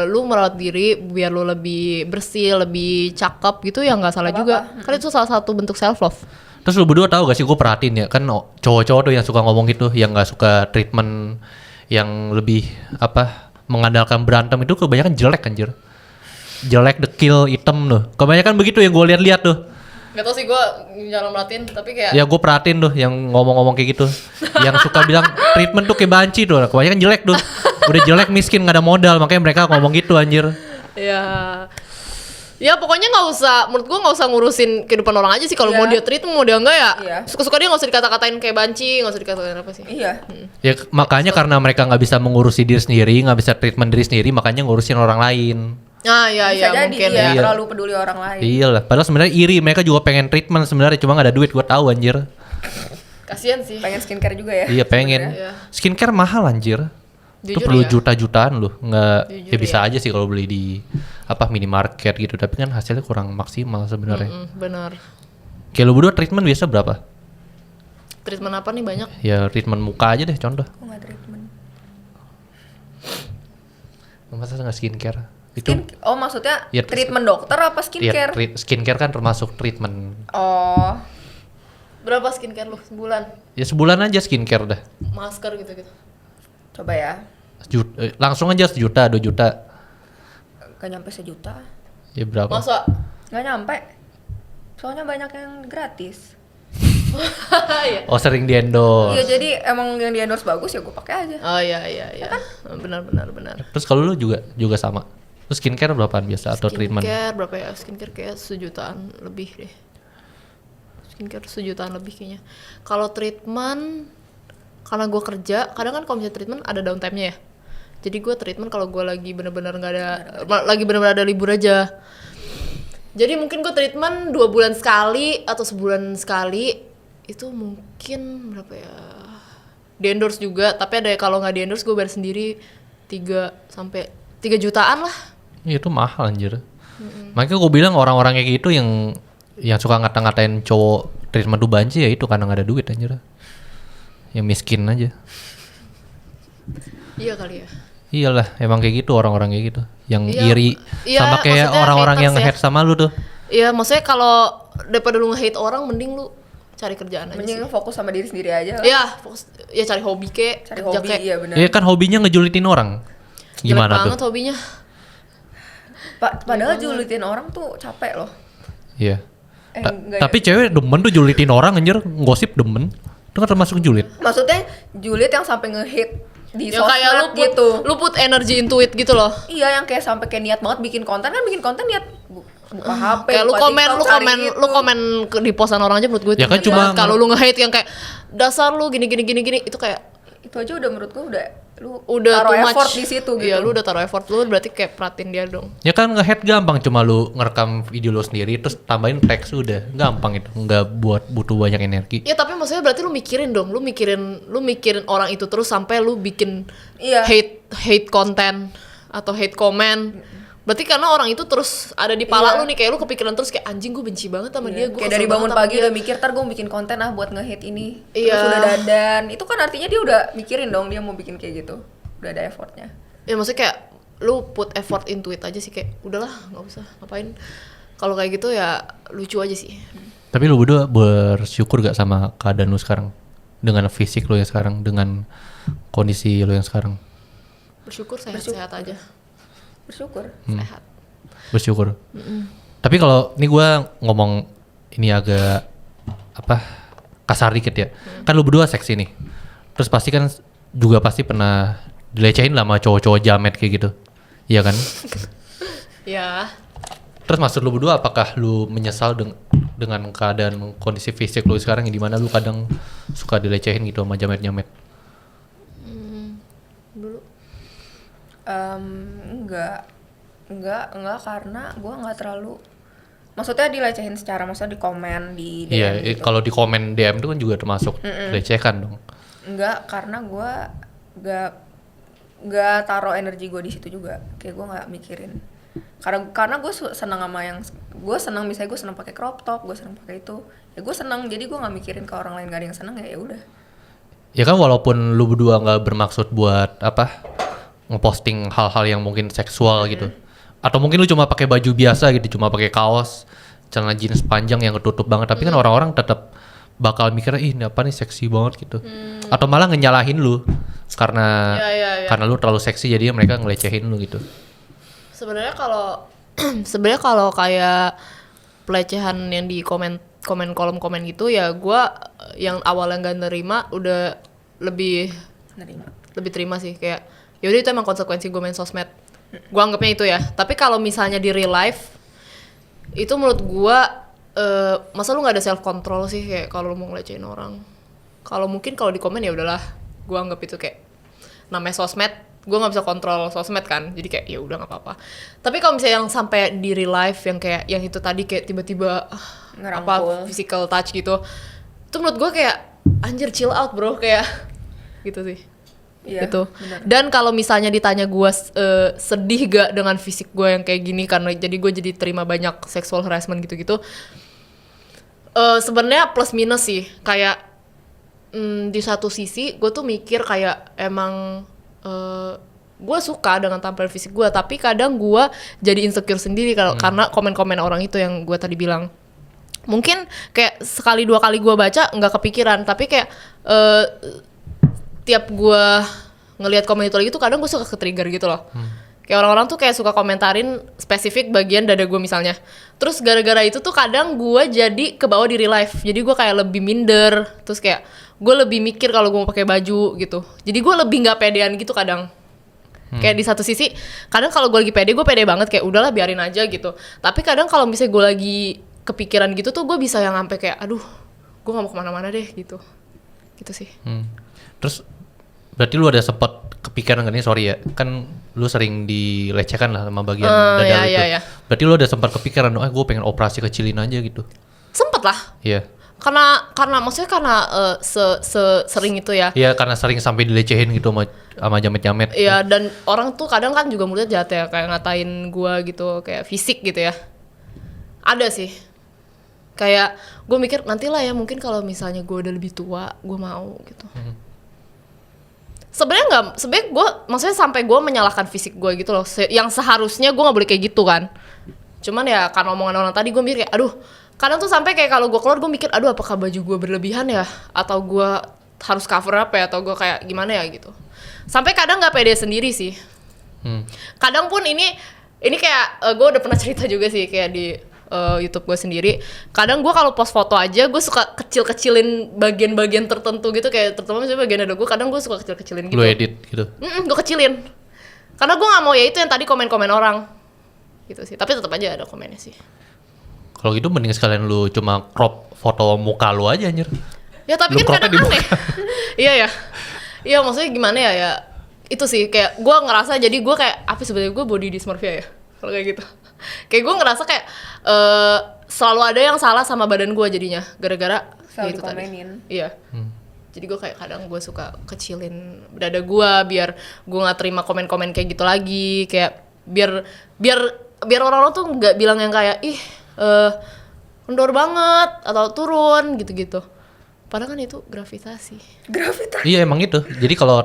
lu merawat diri biar lu lebih bersih, lebih cakep gitu ya nggak salah juga. Karena itu salah satu bentuk self love. Terus lu berdua tahu gak sih, gue perhatiin ya kan cowok-cowok tuh yang suka ngomong gitu, yang nggak suka treatment, yang lebih mengandalkan berantem itu kebanyakan jelek anjir. Jelek, dekil, hitam tuh. Kebanyakan begitu yang gue lihat-lihat tuh. Gak tau sih, gue jarang merhatiin, tapi kayak Ya gue perhatiin tuh yang ngomong-ngomong kayak gitu. Yang suka bilang treatment tuh kayak banci tuh. Kebanyakan jelek tuh. Udah jelek, miskin, gak ada modal, makanya mereka ngomong gitu anjir. ya pokoknya nggak usah, menurut gue nggak usah ngurusin kehidupan orang aja sih. Kalau Iya. mau dia treatment, mau dia enggak ya Iya. suka-suka dia, nggak usah dikata-katain kayak banci, nggak usah dikata-katain apa sih. Iya. Ya makanya karena mereka nggak bisa mengurusi diri sendiri, nggak bisa treatment diri sendiri, makanya ngurusin orang lain. Bisa Iya jadi mungkin dia ya. Iya. terlalu peduli orang lain. Iya lah, padahal sebenarnya iri, mereka juga pengen treatment sebenarnya, cuma nggak ada duit, gue tahu anjir. Kasian sih. Pengen skincare juga ya. Iya pengen. Iya. Skincare mahal anjir. Itu Jujur perlu ya. juta-jutaan loh. Nggak, Jujur ya bisa ya. aja sih kalau beli di minimarket gitu, tapi kan hasilnya kurang maksimal sebenarnya. Benar. Kayak lu berdua treatment biasa berapa? Treatment apa nih banyak? Ya treatment muka aja deh contoh. Aku nggak treatment. Masa nggak skincare? Itu Oh maksudnya Ya, treatment dokter apa ya, skincare? skincare kan termasuk treatment. Oh. Berapa skincare lu sebulan? Ya sebulan aja skincare dah. Masker gitu-gitu. Coba ya. Langsung aja 1 juta, 2 juta. Gak nyampe 1 juta. Ya berapa? Masa? Gak nyampe. Soalnya banyak yang gratis. Iya. Oh sering di endorse. Iya jadi emang yang di endorse bagus ya gue pakai aja. Oh iya. Benar. Terus kalau lu juga sama. Terus skincare berapaan biasa atau treatment? Skincare berapa ya? Skincare kayak 1 jutaan lebih deh. Skincare 1 jutaan lebih kayaknya. Kalau treatment, karena gue kerja, kadang kan kalau misalnya treatment ada downtime-nya ya. Jadi gue treatment kalau gue lagi bener-bener nggak ada, lagi bener-bener ada libur aja. Jadi mungkin gue treatment 2 bulan sekali atau sebulan sekali. Itu mungkin berapa ya? Di endorse juga, tapi ada kalau nggak di endorse gue bayar sendiri 3 jutaan lah. Itu mahal anjir. Makanya gue bilang orang-orang kayak gitu yang suka ngata-ngatain cowok treatment madu banci ya itu karena nggak ada duit anjir. Yang miskin aja. Iya kali ya. Iyalah, emang kayak gitu orang-orang kayak gitu. Yang Iya, iri iya, sama kayak maksudnya orang-orang yang haters ya. hate sama lu tuh. Iya, maksudnya kalau daripada lu nge-hate orang mending lu cari kerjaan aja sih. Mending fokus sama diri sendiri aja lah. Iya, fokus ya cari hobi kek, Cari kerja hobi, kek. iya benar. Iya kan hobinya ngejulitin orang. Jelek Gimana banget tuh? hobinya. Padahal julitin orang tuh capek loh. Iya. Enggak Tapi cewek demen tuh julitin orang anjir, gosip demen. Itu kan termasuk julit. Maksudnya julid yang sampai nge-hit di Ya kayak lu sosmed gitu. lu put energy into it gitu loh. Iya, yang kayak sampai kayak niat banget bikin konten niat buka HP, Kayak lu buka komen, TikTok, lu cari komen, itu. lu komen di postan orang aja menurut gue. Ya kan itu cuma- kalau lu nge-hate yang kayak dasar lu gini itu kayak Itu aja udah menurut gua lu udah taruh too much. effort di situ gitu. Iya, lu udah taruh effort, lu berarti kayak perhatiin dia dong. Ya kan nge-hate gampang, cuma lu ngerekam video lu sendiri terus tambahin teks udah. Gampang itu, nggak butuh banyak energi. Ya tapi maksudnya berarti lu mikirin dong, lu mikirin orang itu terus sampai lu bikin Iya. hate konten atau hate comment. Berarti karena orang itu terus ada di pala Iya. lu nih, kayak lu kepikiran terus kayak anjing gue benci banget sama dia, gue Kayak dari bangun pagi udah mikir ntar gue bikin konten buat nge-hit ini. Iya. Terus udah dandan. Itu kan artinya dia udah mikirin dong dia mau bikin kayak gitu. Udah ada effortnya. Ya maksudnya kayak lu put effort into it aja sih, kayak udahlah nggak usah ngapain. Kalau kayak gitu ya lucu aja sih. Tapi lu berdua bersyukur gak sama keadaan lu sekarang? Dengan fisik lu yang sekarang, dengan kondisi lu yang sekarang? Bersyukur sehat-sehat aja. Bersyukur. Sehat. Bersyukur. Tapi kalau ini gua ngomong ini agak apa kasar dikit ya. Kan lu berdua seksi nih. Terus pasti kan juga pasti pernah dilecehin lah sama cowok-cowok jamet kayak gitu. Iya kan? Ya. Terus maksud lu berdua apakah lu menyesal dengan keadaan kondisi fisik lu sekarang yang dimana lu kadang suka dilecehin gitu sama jamet-jamet? Dulu. Enggak karena gue nggak terlalu, maksudnya dilecehin secara, maksudnya di komen di DM Iya, gitu. kalau di komen DM itu kan juga termasuk lecehkan dong. Enggak, karena gue nggak taruh energi gue di situ juga, kayak gue nggak mikirin. Karena gue senang sama yang gue senang, misalnya gue senang pakai crop top, gue senang pakai itu, ya gue senang, jadi gue nggak mikirin ke orang lain gak ada yang senang, ya udah. Ya kan walaupun lu berdua nggak bermaksud buat apa ngeposting hal-hal yang mungkin seksual gitu, atau mungkin lu cuma pakai baju biasa gitu, cuma pakai kaos, celana jeans panjang yang ketutup banget, tapi kan orang-orang tetap bakal mikir ih ini apa nih seksi banget gitu, atau malah ngenyalahin lu karena Ya. karena lu terlalu seksi jadi mereka ngelecehin lu gitu. Sebenarnya kalau kayak pelecehan yang di kolom komen gitu ya, gue yang awalnya nggak nerima udah lebih terima sih, kayak yaudah itu emang konsekuensi gue main sosmed, gue anggapnya itu ya. Tapi kalau misalnya di real life itu menurut gue masa lu nggak ada self control sih, kayak kalau lu mau ngelecehin orang. Kalau mungkin kalau di komen ya udahlah, gue anggap itu kayak namanya sosmed, gue nggak bisa kontrol sosmed kan, jadi kayak ya udah nggak apa-apa. Tapi kalau misalnya yang sampai di real life yang kayak yang itu tadi kayak tiba-tiba Ngerangkul. physical touch gitu, itu menurut gue kayak anjir chill out bro, kayak gitu sih. Iya, Gitu. benar. Dan kalau misalnya ditanya gue sedih gak dengan fisik gue yang kayak gini karena jadi gue jadi terima banyak sexual harassment gitu-gitu, sebenarnya plus minus sih. Kayak di satu sisi gue tuh mikir kayak emang gue suka dengan tampilan fisik gue, tapi kadang gue jadi insecure sendiri karena komen-komen orang itu yang gue tadi bilang. Mungkin kayak sekali dua kali gue baca nggak kepikiran, tapi kayak tiap gue ngelihat komen itu lagi tuh kadang gue suka ke-trigger gitu loh. Kayak orang-orang tuh kayak suka komentarin spesifik bagian dada gue misalnya. Terus gara-gara itu tuh kadang gue jadi kebawa di real life. Jadi gue kayak lebih minder. Terus kayak gue lebih mikir kalau gue mau pakai baju gitu. Jadi gue lebih nggak pedean gitu kadang. Kayak di satu sisi kadang kalau gue lagi pede, gue pede banget kayak udahlah biarin aja gitu. Tapi kadang kalau misalnya gue lagi kepikiran gitu tuh gue bisa yang sampai kayak aduh gue nggak mau kemana-mana deh gitu. Gitu sih. Terus berarti lu ada sempat kepikiran gak nih, sorry ya, kan lu sering dilecehkan lah sama bagian dada ya, lu itu. ya. Berarti lu ada sempat kepikiran, gue pengen operasi kecilin aja gitu. Sempet lah. Iya. Karena maksudnya karena sering itu ya. Iya, karena sering sampai dilecehin gitu sama jamet-jamet. Iya, dan orang tuh kadang kan juga mulutnya jahat ya, kayak ngatain gua gitu, kayak fisik gitu ya. Ada sih. Kayak gue mikir nantilah ya, mungkin kalau misalnya gue udah lebih tua, gue mau gitu. Sebenarnya gue maksudnya sampai gue menyalahkan fisik gue gitu loh. Yang seharusnya gue nggak boleh kayak gitu kan. Cuman ya karena omongan orang tadi gue mikir kayak aduh, kadang tuh sampai kayak kalau gue keluar gue mikir aduh apakah baju gue berlebihan ya, atau gue harus cover up ya, atau gue kayak gimana ya gitu. Sampai kadang nggak pede sendiri sih. Kadang pun ini kayak gue udah pernah cerita juga sih kayak di YouTube gue sendiri. Kadang gue kalau post foto aja gue suka kecil-kecilin bagian-bagian tertentu gitu, kayak terutama misalnya bagian dada gue, kadang gue suka kecil-kecilin gitu. Lu edit gitu. Gue kecilin. Karena gue nggak mau ya itu yang tadi komen-komen orang gitu sih. Tapi tetap aja ada komennya sih. Kalau gitu mending sekalian lu cuma crop foto muka lu aja anjir. Ya tapi Lu kan cropnya kadang di muka. aneh. Iya ya. Iya maksudnya gimana ya, ya itu sih kayak gue ngerasa jadi gue kayak apa sebenarnya gue body dysmorphia ya kalau kayak gitu. Kayak gue ngerasa kayak selalu ada yang salah sama badan gue jadinya gara-gara Selalu ya itu tadi. dikomenin. Iya. Jadi gue kayak kadang gue suka kecilin dada gue biar gue nggak terima komen-komen kayak gitu lagi, kayak biar orang-orang tuh nggak bilang yang kayak ih kendor banget atau turun gitu-gitu. Padahal kan itu gravitasi. Iya emang itu. Jadi kalau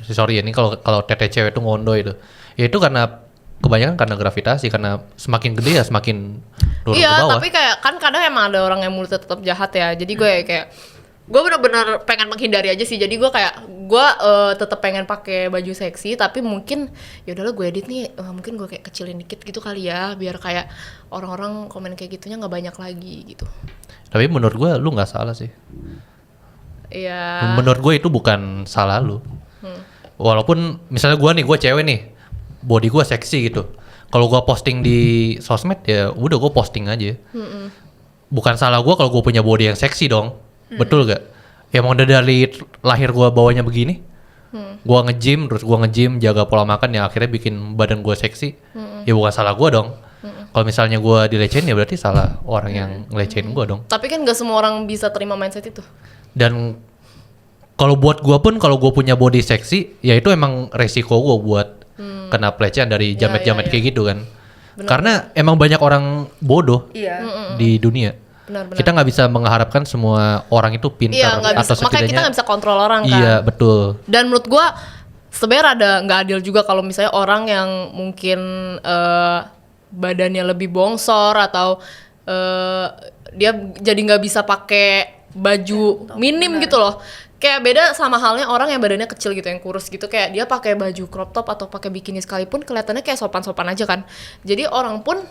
sorry ya, ini kalau tete cewek itu ngondo itu, ya itu karena kebanyakan karena gravitasi, karena semakin gede ya semakin turun ke Iya, bawah. tapi kayak kan kadang emang ada orang yang mulutnya tetap jahat ya. Jadi gue kayak gue bener-bener pengen menghindari aja sih. Jadi gue kayak tetap pengen pakai baju seksi, tapi mungkin ya udahlah gue edit nih, mungkin gue kayak kecilin dikit gitu kali ya, biar kayak orang-orang komen kayak gitunya nggak banyak lagi gitu. Tapi menurut gue lu nggak salah sih. Iya. Menurut gue itu bukan salah lu. Walaupun misalnya gue cewek nih, body gue seksi gitu. Kalau gue posting di sosmed ya udah gue posting aja. Bukan salah gue kalau gue punya body yang seksi dong. Betul gak? Ya emang udah dari lahir gue bawanya begini. Gue nge-gym, terus gue nge-gym, jaga pola makan yang akhirnya bikin badan gue seksi. Ya bukan salah gue dong. Kalau misalnya gue dilecehin ya berarti salah orang yang ngelecehin gue dong. Tapi kan gak semua orang bisa terima mindset itu. Dan kalau buat gue pun, kalau gue punya body seksi, ya itu emang resiko gue buat kena pelecehan dari jamet-jamet kayak gitu kan. Karena emang banyak orang bodoh di dunia. Benar-benar. Kita nggak bisa mengharapkan semua orang itu pintar atau setidaknya. Makanya kita nggak bisa kontrol orang kan. Iya betul. Dan menurut gue sebenarnya ada nggak adil juga kalau misalnya orang yang mungkin badannya lebih bongsor atau dia jadi nggak bisa pakai baju minim gitu loh. Kayak beda sama halnya orang yang badannya kecil gitu, yang kurus gitu, kayak dia pakai baju crop top atau pakai bikini sekalipun kelihatannya kayak sopan-sopan aja kan. Jadi orang pun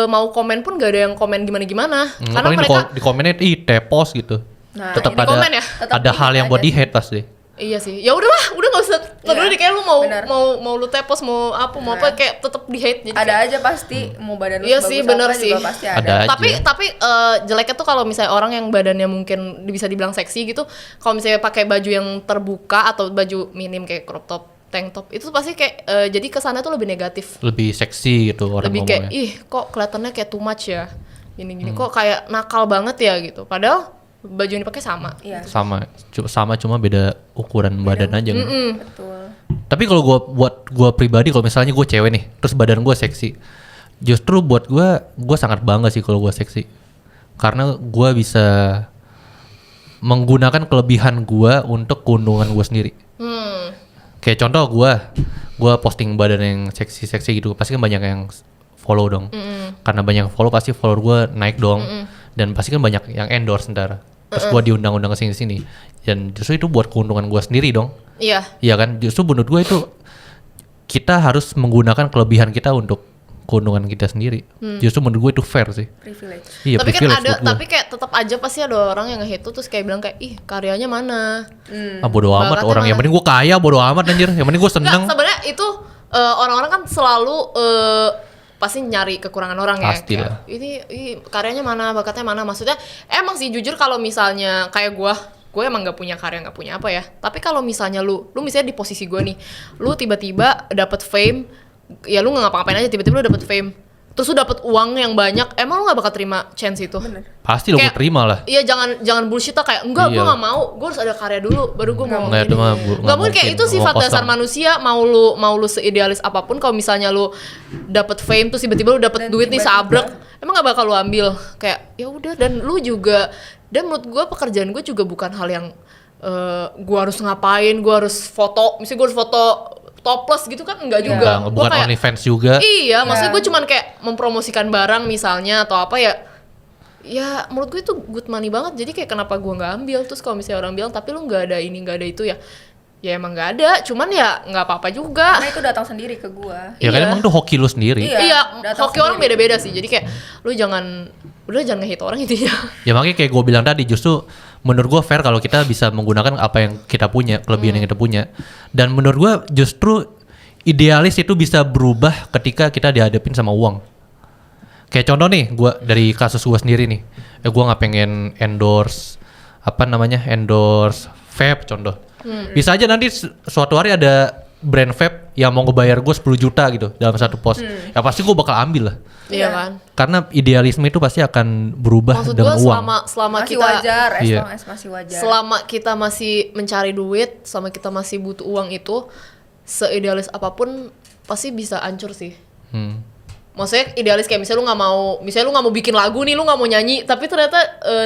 mau komen pun gak ada yang komen gimana-gimana. Karena mereka di komennya tepos gitu. Nah, tetap di komen ya? ada hal yang buat di hate pasti. Iya sih. Ya udahlah, udah nggak usah. Peduli kayak lu benar. mau lu tepos mau apa kayak tetep di hate jadi. Ada aja pasti mau badan lu Iya sebagus sih, bener apa sih. juga pasti ada. Ada. Tapi jeleknya tuh kalau misalnya orang yang badannya mungkin bisa dibilang seksi gitu, kalau misalnya pakai baju yang terbuka atau baju minim kayak crop top, tank top, itu pasti kayak jadi kesannya tuh lebih negatif. Lebih seksi gitu orang Lebih ngomongnya. kayak ih kok kelihatannya kayak too much ya. Gini-gini kok kayak nakal banget ya gitu. Padahal baju yang dipakai sama. Iya. Sama cuma beda ukuran badan aja kan. Betul. Tapi kalau buat gue pribadi, kalau misalnya gue cewek nih, terus badan gue seksi, justru buat gue sangat bangga sih kalau gue seksi, karena gue bisa menggunakan kelebihan gue untuk keuntungan gue sendiri. Kayak contoh gue posting badan yang seksi gitu, pasti kan banyak yang follow dong. Karena banyak yang follow pasti follower gue naik dong, dan pasti kan banyak yang endorse ntar. Terus gue diundang-undang ke sini, dan justru itu buat keuntungan gue sendiri dong. Iya. Iya kan, justru menurut gue itu kita harus menggunakan kelebihan kita untuk keuntungan kita sendiri. Justru menurut gue itu fair sih. Privilege. Iya, Tapi kan privilege ada, buat gue. tapi kayak tetap aja pasti ada orang yang nge-hate tuh terus kayak bilang kayak ih karyanya mana? Bodo amat Bakatnya orang, yang mana? penting gue kaya, bodo amat anjir. Yang penting gue seneng. Enggak, sebenarnya itu orang-orang kan selalu pasti nyari kekurangan orang ya. Pastilah. Kayak, ini karyanya mana, bakatnya mana. Maksudnya emang sih jujur kalau misalnya kayak gue emang nggak punya karya, nggak punya apa ya. Tapi kalau misalnya lu misalnya di posisi gue nih, lu tiba-tiba dapet fame, ya lu nggak ngapa-ngapain aja tiba-tiba lu dapet fame. terus lu dapet uang yang banyak, emang lu gak bakal terima chance itu? Bener. Pasti lo gue Kayak, terima lah. Iya, jangan bullshit lah kayak enggak, gue Iya. gak mau, gue harus ada karya dulu baru gue mau Nggak, itu mah nggak mungkin kayak itu sifat ngomong dasar kosong. manusia. Mau lu seidealis apapun, kalau misalnya lu dapet fame terus tiba-tiba lu dapet Dan duit nih tiba-tiba- sabrek, emang gak bakal lu ambil? Kayak ya udah. Dan lu juga, dan menurut gue pekerjaan gue juga bukan hal yang gue harus ngapain, gue harus foto, misalnya gue harus foto topless gitu kan, enggak juga. Enggak, Gua bukan kayak, OnlyFans juga. iya, maksudnya Ya. gue cuman kayak mempromosikan barang misalnya atau apa ya. Ya menurut gue itu good money banget. Jadi kayak kenapa gue nggak ambil? Terus kalau misalnya orang bilang tapi lu nggak ada ini nggak ada itu, ya emang nggak ada. Cuman ya nggak apa-apa juga. Karena itu datang sendiri ke gua. Ya kan Iya. emang itu hoki lu sendiri. Iya. Iya, datang hoki orang sendiri. beda-beda sih. Jadi kayak lu jangan nge-hate orang intinya. Ya makanya kayak gue bilang tadi, justru menurut gue fair kalau kita bisa menggunakan apa yang kita punya, kelebihan yang kita punya. Dan menurut gue justru idealis itu bisa berubah ketika kita dihadapin sama uang. Kayak contoh nih, gue dari kasus gue sendiri nih, gue nggak pengen endorse endorse vape contoh. Bisa aja nanti suatu hari ada brand vape yang mau ngebayar gue 10 juta gitu dalam satu post. Ya pasti gue bakal ambil lah. Iya Iya. kan? Karena idealisme itu pasti akan berubah Maksud gue dengan uang. selama Masih kita wajar, as Iya. long as masih wajar. selama kita masih mencari duit, selama kita masih butuh uang itu, seidealis apapun pasti bisa hancur sih. Maksudnya idealis kayak misalnya lu nggak mau bikin lagu nih, lu nggak mau nyanyi, tapi ternyata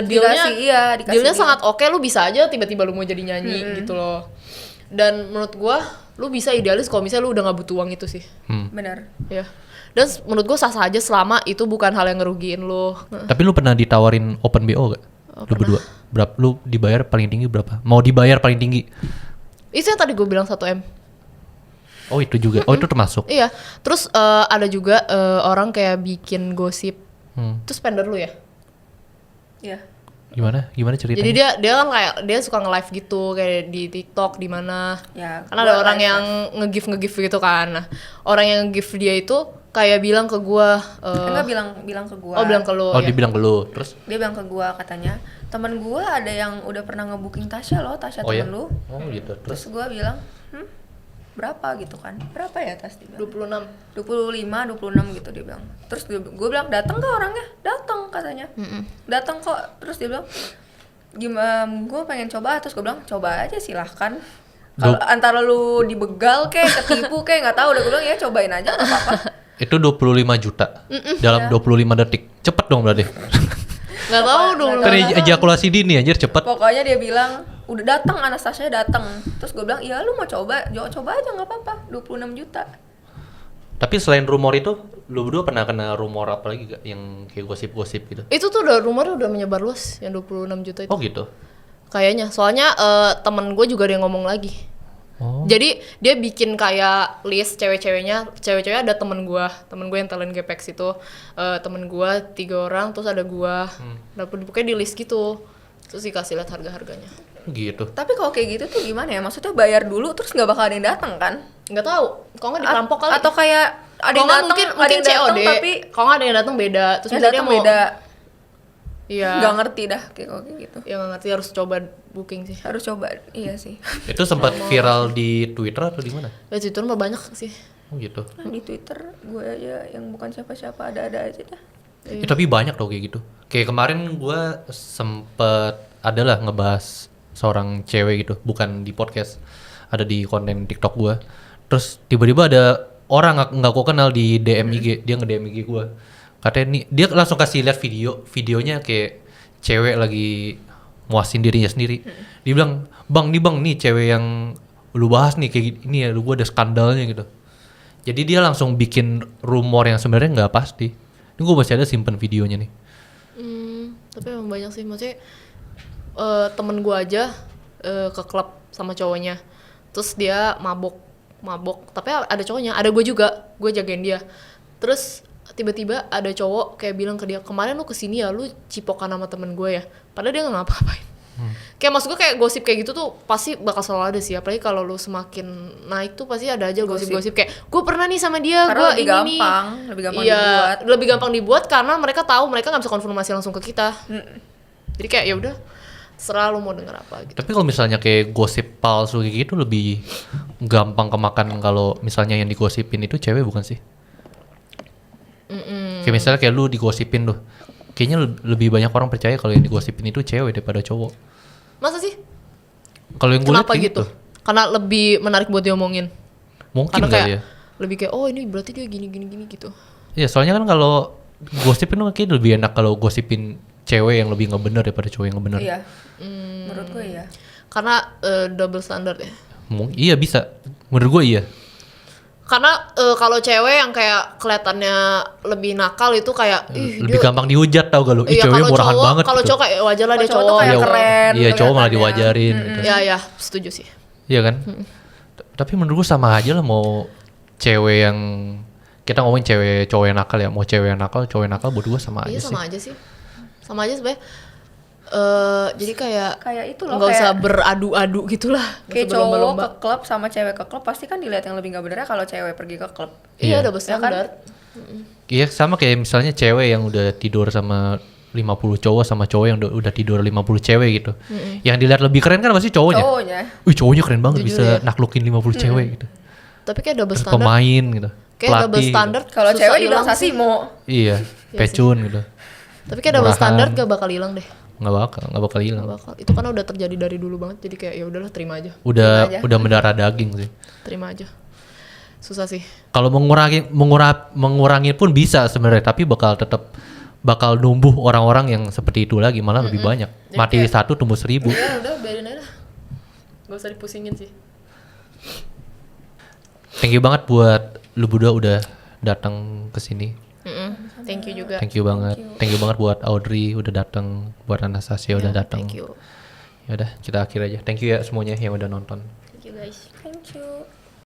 dealnya dikasih dealnya deal. sangat oke, lu bisa aja tiba-tiba lu mau jadi nyanyi gitu loh. Dan menurut gua lu bisa idealis kalau misalnya lu udah nggak butuh uang itu sih. Bener. Ya. Dan menurut gua sah-sah aja selama itu bukan hal yang ngerugiin lu. Tapi lu pernah ditawarin open BO gak? Lu berdua? Berapa? Lu dibayar paling tinggi berapa? Mau dibayar paling tinggi? Itu yang tadi gua bilang 1M. Oh itu juga? Oh itu termasuk? Iya. Terus ada juga orang kayak bikin gosip. Itu spender lu ya? Iya. Gimana? Gimana ceritanya? Jadi dia kan kayak dia suka nge-live gitu kayak di TikTok di mana. Ya, Kan ada gua orang live yang nge-give gitu kan. Nah, orang yang nge-give dia itu kayak bilang ke gua Enggak bilang ke gua. oh bilang ke lu Oh ya. dibilang ke lu, terus? Dia bilang ke gua katanya, teman gua ada yang udah pernah ngebooking Tasya loh, Tasya Oh ya? temen lu. Oh gitu, Terus terus? gua bilang, berapa gitu kan? Berapa ya Tas? Dia bilang. 26. 26 gitu dia bilang. Terus gue bilang datang ke orangnya, datang katanya, datang kok. Terus dia bilang gimana, gue pengen coba. Terus gue bilang coba aja silahkan. Kalau antara lu dibegal kayak ketipu kayak nggak tahu, udah gue bilang ya cobain aja nggak apa-apa. Itu 25 juta dalam 25 detik. Cepet dong berarti. Nggak tahu dong. Kan ejakulasi dini anjir cepet. Pokoknya dia bilang udah datang, Anastasia datang. Terus gue bilang iya lu mau coba aja nggak apa-apa, 26 juta. Tapi selain rumor itu, lu berdua pernah kena rumor apa lagi gak? Yang kayak gosip-gosip gitu? Itu tuh rumornya udah menyebar luas yang 26 juta itu. Oh gitu? Kayaknya. Soalnya temen gue juga ada yang ngomong lagi. Oh. Jadi dia bikin kayak list cewek-ceweknya ada temen gue yang talent Gepex itu, temen gue 3 orang, terus ada gue, pokoknya di list gitu, terus dikasih lihat harga-harganya. Gitu. Tapi kalau kayak gitu tuh gimana ya? Maksudnya bayar dulu terus nggak bakal ada yang datang kan? Nggak tahu, kalau nggak dirampok kali. Atau kayak ada yang datang, mungkin COD, tapi kalau nggak ada yang datang beda, terus yang misalnya datang dia mau, beda. iya, Nggak ngerti dah kayak kayak gitu. ya nggak ngerti, harus coba booking sih. Harus coba, iya sih. Itu sempat viral di Twitter atau di mana? Ya Twitter mah banyak sih. Oh gitu. Nah, di Twitter gue aja yang bukan siapa-siapa ada-ada aja dah. Tapi banyak tau kayak gitu. Kayak kemarin gue sempet adalah ngebahas seorang cewek gitu, bukan di podcast, ada di konten TikTok gue. Terus tiba-tiba ada orang nggak gue kenal di DM IG, dia nge-DM IG gue. Katanya nih, dia langsung kasih lihat videonya kayak cewek lagi muasin dirinya sendiri. Dia bilang, bang nih cewek yang lu bahas nih kayak gini ya, gue ada skandalnya gitu. Jadi dia langsung bikin rumor yang sebenarnya nggak pasti. Ini gue masih ada simpen videonya nih. Tapi emang banyak sih, maksudnya temen gue aja ke klub sama cowoknya, terus dia mabok, tapi ada cowoknya, ada gue juga, gue jagain dia. Terus tiba-tiba ada cowok kayak bilang ke dia, kemarin lu kesini ya, lu cipokan sama temen gue ya, padahal dia nggak ngapa-ngapain. Kayak maksud gue kayak gosip kayak gitu tuh pasti bakal selalu ada sih, apalagi kalau lu semakin naik tuh pasti ada aja gosip-gosip kayak gue pernah nih sama dia, Karena gue lebih ini gampang, nih. lebih gampang Iya, dibuat. lebih gampang dibuat karena mereka tahu mereka nggak bisa konfirmasi langsung ke kita. Jadi kayak ya udah, serah lu mau denger apa gitu. Tapi kalau misalnya kayak gosip palsu kayak gitu lebih gampang kemakan kalau misalnya yang digosipin itu cewek bukan sih? Kayak misalnya kayak lu digosipin tuh. Kayaknya lebih banyak orang percaya kalau yang digosipin itu cewek daripada cowok. Masa sih? Kalau yang gue lihat Kenapa kayak gitu? Karena lebih menarik buat diomongin. Mungkin Karena kali kayak ya. lebih kayak oh ini berarti dia gini gitu. Iya, soalnya kan kalau gosipin tuh kayaknya lebih enak kalau gosipin cewek yang lebih nggak bener daripada cowok yang nggak bener. Iya. Menurut gue iya. Karena double standard ya. Iya bisa. Menurut gue iya. Karena kalau cewek yang kayak kelihatannya lebih nakal itu kayak Lebih gampang dihujat tau gak lu? Ih, iya, ceweknya kalau murahan cowok, banget kalau gitu. cowok kayak wajar lah dia Kalau cowok tuh cowok. kayak Iya, keren iya, cowok malah kelihatannya. diwajarin gitu. Ya setuju sih. Iya kan? Tapi menurut gue sama aja lah mau cewek yang kita ngomongin cewek cowok yang nakal ya, mau cewek yang nakal, cowok yang nakal buat gue sama Iya aja sama sih. aja sih. Sama aja sebenarnya. Jadi kayak Kayak itu loh, nggak usah kayak- beradu-adu gitulah. Nggak Kayak usah cowok berlomba-lomba. ke klub sama cewek ke klub pasti kan dilihat yang lebih nggak benernya kalau cewek pergi ke klub. Iya. Iya double standard. Iya sama kayak misalnya cewek yang udah tidur sama 50 cowok sama cowok yang udah tidur 50 cewek gitu. Yang dilihat lebih keren kan pasti cowoknya. Cowoknya. Wih cowoknya keren banget Jujur bisa ya. naklukin 50 cewek gitu. Tapi kayak double Terus standard. pemain gitu. Kayak double pelatih gitu. standard. Kalau susah cewek dibilang hilang sih. Sasimo. Iya, pecun gitu. Tapi kayak double Murahan. standard gak bakal hilang deh. Nggak bakal hilang. Gak bakal. Itu kan udah terjadi dari dulu banget. Jadi kayak ya udahlah terima aja. Terima aja. Udah mendarah daging sih. Terima aja. Susah sih. Kalau mengurangi pun bisa sebenarnya, tapi bakal numbuh orang-orang yang seperti itu lagi, malah lebih banyak. Mati satu tumbuh 1000. Ya udah biarin aja. Gak usah dipusingin sih. Thank you banget buat lu berdua udah datang ke sini. Thank you juga. Thank you banget. Thank you banget buat Audrey udah datang, buat Anastasia udah datang. Thank you. Ya udah, kita akhir aja. Thank you ya semuanya yang udah nonton.